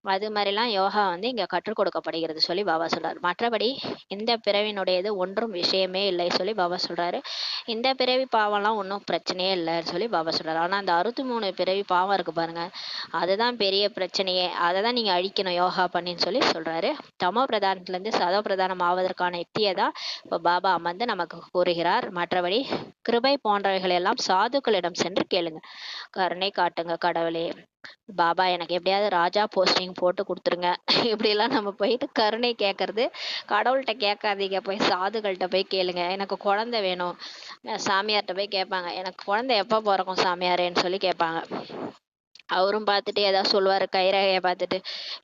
அது மாதிரிலாம் யோகா வந்து இங்க கற்றுக் கொடுக்கப்படுகிறது சொல்லி பாபா சொல்றாரு. மற்றபடி இந்த பிறவினுடையது ஒன்றும் விஷயமே இல்லை சொல்லி பாபா சொல்றாரு. இந்த பிறவி பாவம்லாம் ஒன்றும் பிரச்சனையே இல்லைன்னு சொல்லி பாபா சொல்றாரு. ஆனா அந்த 63 பிறவி பாவம் இருக்கு பாருங்க, அதுதான் பெரிய பிரச்சனையே. அதை தான் நீங்க அழிக்கணும் யோகா பண்ணின்னு சொல்லி சொல்றாரு. தமோ பிரதானத்துல இருந்து சதோ பிரதானம் ஆவதற்கான யுக்தியை தான் இப்ப பாபா அமர்ந்து நமக்கு கூறுகிறார். மற்றபடி கிருபை போன்றவைகள் எல்லாம் சாதுக்களிடம் சென்று கேளுங்க. கருணை காட்டுங்க கடவுளே, பாபா எனக்கு எப்படியாவது ராஜா போஸ்டிங் போட்டு கொடுத்துருங்க, இப்படிலாம் நம்ம போயிட்டு கருணை கேட்கறது. கடவுள்கிட்ட கேட்காதீங்க, போய் சாதுகள்கிட்ட போய் கேளுங்க. எனக்கு குழந்தை வேணும், சாமியார்கிட்ட போய் கேட்பாங்க, எனக்கு குழந்தை எப்போ பிறக்கும் சாமியாரேன்னு சொல்லி கேட்பாங்க. அவரும் பார்த்துட்டு ஏதாவது சொல்லுவார், கைரகையை பார்த்துட்டு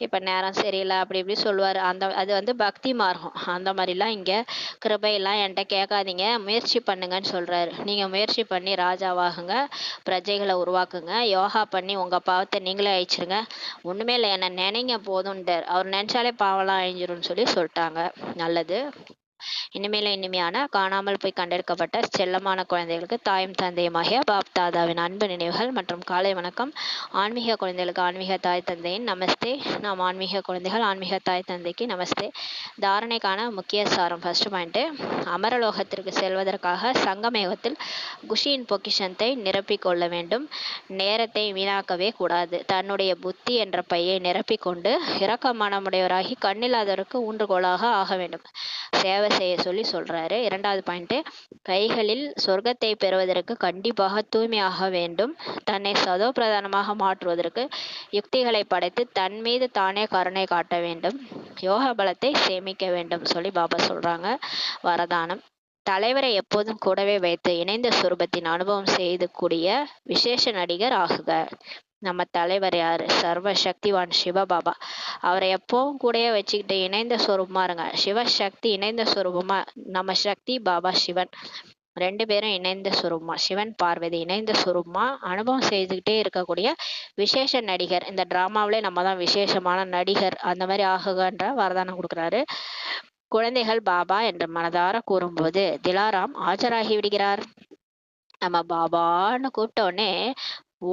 இப்போ நேரம் சரியில்லை அப்படி இப்படி சொல்லுவார். அது வந்து பக்தி மார்க்கம். அந்த மாதிரிலாம் இங்கே கிருபையெல்லாம் என்கிட்ட கேட்காதீங்க, முயற்சி பண்ணுங்கன்னு சொல்கிறாரு. நீங்கள் முயற்சி பண்ணி ராஜாவாகுங்க, பிரஜைகளை உருவாக்குங்க, யோகா பண்ணி உங்கள் பாவத்தை நீங்களே அழிச்சிருங்க. ஒன்றுமே இல்லை, என்னை நினைங்க போதும்ன்றார். அவர் நினச்சாலே பாவம்லாம் அழிஞ்சிரும்னு சொல்லிட்டாங்க. நல்லது. இனிமையான காணாமல் போய் கண்டெடுக்கப்பட்ட செல்லமான குழந்தைகளுக்கு தாயும் தந்தையுமாகிய பாப் தாதாவின் அன்பு நினைவுகள் மற்றும் காலை வணக்கம். ஆன்மீக குழந்தைகளுக்கு ஆன்மீக தாய் தந்தையின் நமஸ்தே. நாம் ஆன்மீக குழந்தைகள் ஆன்மீக தாய் தந்தைக்கு நமஸ்தே. தாரணைக்கான முக்கிய சாரம். ஃபர்ஸ்ட் பாயிண்ட், அமரலோகத்திற்கு செல்வதற்காக சங்கமேகத்தில் குஷியின் பொக்கிஷத்தை நிரப்பிக் கொள்ள வேண்டும். நேரத்தை வீணாக்கவே கூடாது. தன்னுடைய புத்தி என்ற பையை நிரப்பிக்கொண்டு இரக்கமானமுடையவராகி கண்ணில்லாதவருக்கு ஊன்றுகோலாக ஆக வேண்டும். சேவை செய்ய சொல்லி சொல்றாரு. இரண்டாவது பாயிண்ட், கைகளில் சொர்க்கத்தை பெறுவதற்கு கண்டிப்பாக தூய்மையாக வேண்டும். தன்னை சதோ பிரதானமாக மாற்றுவதற்கு யுக்திகளை படைத்து தன் மீது தானே கருணை காட்ட வேண்டும். யோக பலத்தை சேமிக்க வேண்டும் சொல்லி பாபா சொல்றாங்க. வரதானம், தலைவரை எப்போதும் கூடவே வைத்து இணைந்த சுரூபத்தின் அனுபவம் செய்து கூடிய விசேஷ நடிகர் ஆகுக. நம்ம தலைவர் யாரு? சர்வ சக்திவான் சிவபாபா. அவரை எப்பவும் கூடயே வச்சுக்கிட்டு இணைந்த சொரூபமா இருங்க. சிவசக்தி இணைந்த சொரூபமா, நம்ம சக்தி பாபா சிவன், 2 பேரும் இணைந்த சுரூபமா, சிவன் பார்வதி இணைந்த சுரூபமா அனுபவம் செய்துக்கிட்டே இருக்கக்கூடிய விசேஷ நடிகர். இந்த டிராமாவிலே நம்ம தான் விசேஷமான நடிகர். அந்த மாதிரி ஆகுகன்ற வரதானம் கொடுக்குறாரு. குழந்தைகள் பாபா என்று மனதார கூறும்போது திலாராம் ஆஜராகி விடுகிறார். நம்ம பாபான்னு கூப்பிட்ட உடனே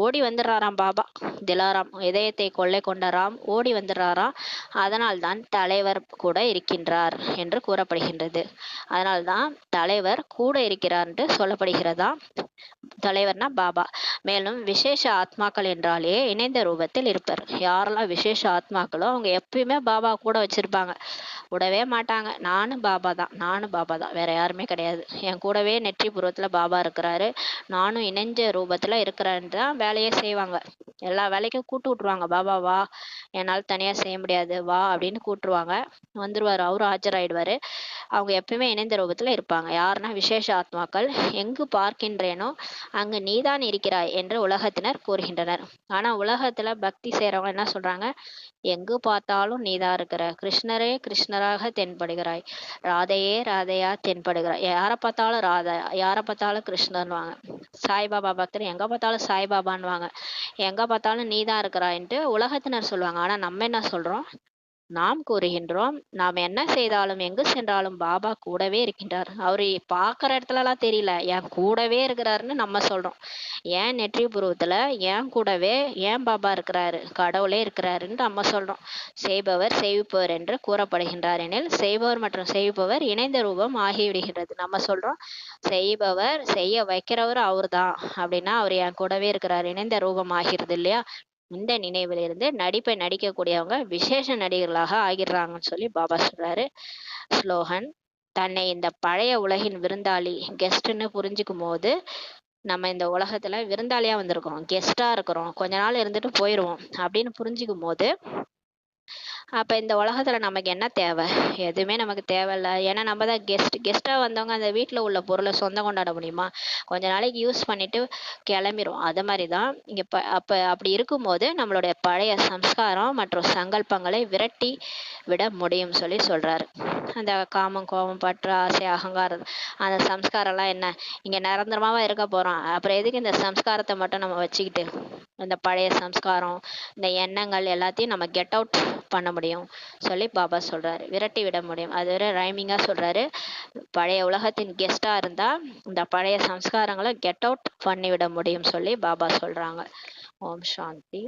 ஓடி வந்துடுறாராம் பாபா. திலாராம், இதயத்தை கொள்ளை கொண்ட ராம் ஓடி வந்துடுறாராம். அதனால்தான் தலைவர் கூட இருக்கின்றார் என்று கூறப்படுகின்றது. அதனால்தான் தலைவர் கூட இருக்கிறார் என்று சொல்லப்படுகிறதா. தலைவர்னா பாபா. மேலும் விசேஷ ஆத்மாக்கள் என்றாலே இணைந்த ரூபத்தில் இருப்பார். யாரெல்லாம் விசேஷ ஆத்மாக்களோ அவங்க எப்பயுமே பாபா கூட வச்சிருப்பாங்க, விடவே மாட்டாங்க. நானும் பாபா தான், வேற யாருமே கிடையாது. என் கூடவே நெற்றி புறத்துல பாபா இருக்கிறாரு, நானும் இணைஞ்ச ரூபத்துல இருக்கிறேன்னு தான் வேலையே செய்வாங்க. எல்லா வேலைக்கும் கூட்டு விட்டுருவாங்க. பாபா வா, என்னால் தனியா செய்ய முடியாது வா அப்படின்னு கூட்டுருவாங்க. வந்துருவாரு, அவரும் ஆஜராயிடுவாரு. அவங்க எப்பயுமே இணைந்த ரூபத்துல இருப்பாங்க. யாருன்னா விசேஷ ஆத்மாக்கள். எங்கு பார்க்கின்றேனோ அங்கு நீதான் இருக்கிறாய் என்று உலகத்தினர் கூறுகின்றனர். ஆனா உலகத்துல பக்தி செய்யறவங்க என்ன சொல்றாங்க? எங்கு பார்த்தாலும் நீதான் இருக்கிற, கிருஷ்ணரே கிருஷ்ணராக தென்படுகிறாய், ராதையே ராதையா தென்படுகிறாய். யாரை பார்த்தாலும் ராதா, யாரை பார்த்தாலும் கிருஷ்ணர்னுவாங்க. சாய்பாபா பக்தர் எங்க பார்த்தாலும் சாய்பாபான்னுவாங்க. எங்க பார்த்தாலும் நீதான் இருக்கிறாயின்ட்டு உலகத்தினர் சொல்லுவாங்க. ஆனா நம்ம என்ன சொல்றோம்? நாம் கூறுகின்றோம், நாம் என்ன செய்தாலும் எங்கு சென்றாலும் பாபா கூடவே இருக்கின்றார். அவரு பார்க்குற இடத்துலலாம் தெரியல, என் கூடவே இருக்கிறாருன்னு நம்ம சொல்றோம். ஏன் நெற்றி புருவத்துல என் கூடவே ஏன் பாபா இருக்கிறாரு, கடவுளே இருக்கிறாருன்னு நம்ம சொல்றோம். செய்பவர் செய்விப்பவர் என்று கூறப்படுகின்றார் எனில், செய்பவர் மற்றும் செய்விப்பவர் இணைந்த ரூபம் ஆகிவிடுகின்றது. நம்ம சொல்றோம், செய்பவர் செய்ய வைக்கிறவர் அவர்தான் அப்படின்னா, அவர் என் கூடவே இருக்கிறார், இணைந்த ரூபம் ஆகிறது இல்லையா? இந்த நினைவிலிருந்து நடிப்பை நடிக்கக்கூடியவங்க விசேஷ நடிகர்களாக ஆகிடுறாங்கன்னு சொல்லி பாபா சொல்றாரு. ஸ்லோகன்: தன்னை இந்த பழைய உலகின் விருந்தாளி, கெஸ்ட்னு புரிஞ்சுக்கும் போது, நம்ம இந்த உலகத்துல விருந்தாளியா வந்திருக்கோம், கெஸ்டா இருக்கிறோம், கொஞ்ச நாள் இருந்துட்டு போயிடுவோம் அப்படின்னு புரிஞ்சுக்கும் போது, அப்ப இந்த உலகத்துல நமக்கு என்ன தேவை? எதுவுமே நமக்கு தேவையில்ல. ஏன்னா நம்ம தான் கெஸ்டா வந்தவங்க அந்த வீட்டுல உள்ள பொருளை சொந்தம் கொண்டாட முடியுமா? கொஞ்ச நாளைக்கு யூஸ் பண்ணிட்டு கிளம்பிரும். அது மாதிரிதான் இங்க அப்ப அப்படி இருக்கும்போது நம்மளுடைய பழைய சம்ஸ்காரம் மற்றும் சங்கல்பங்களை விரட்டி விட முடியும் சொல்லி சொல்றாரு. அந்த காமம், கோபம், பற்று, ஆசை, அகங்காரம், அந்த சம்ஸ்காரம்லாம் என்ன, இங்க நிரந்தரமாவா இருக்க போறோம்? அப்புறம் எதுக்கு இந்த சம்ஸ்காரத்தை மட்டும் நம்ம வச்சுக்கிட்டு? இந்த பழைய சம்ஸ்காரம், இந்த எண்ணங்கள் எல்லாத்தையும் நம்ம கெட் அவுட் பண்ண முடியும் சொல்லி பாபா சொல்றாரு. விரட்டி விட முடியும். அது வரை ரைமிங்கா சொல்றாரு. பழைய உலகத்தின் கெஸ்டா இருந்தா இந்த பழைய சம்ஸ்காரங்களை கெட் அவுட் பண்ணி விட முடியும் சொல்லி பாபா சொல்றாங்க. ஓம் சாந்தி.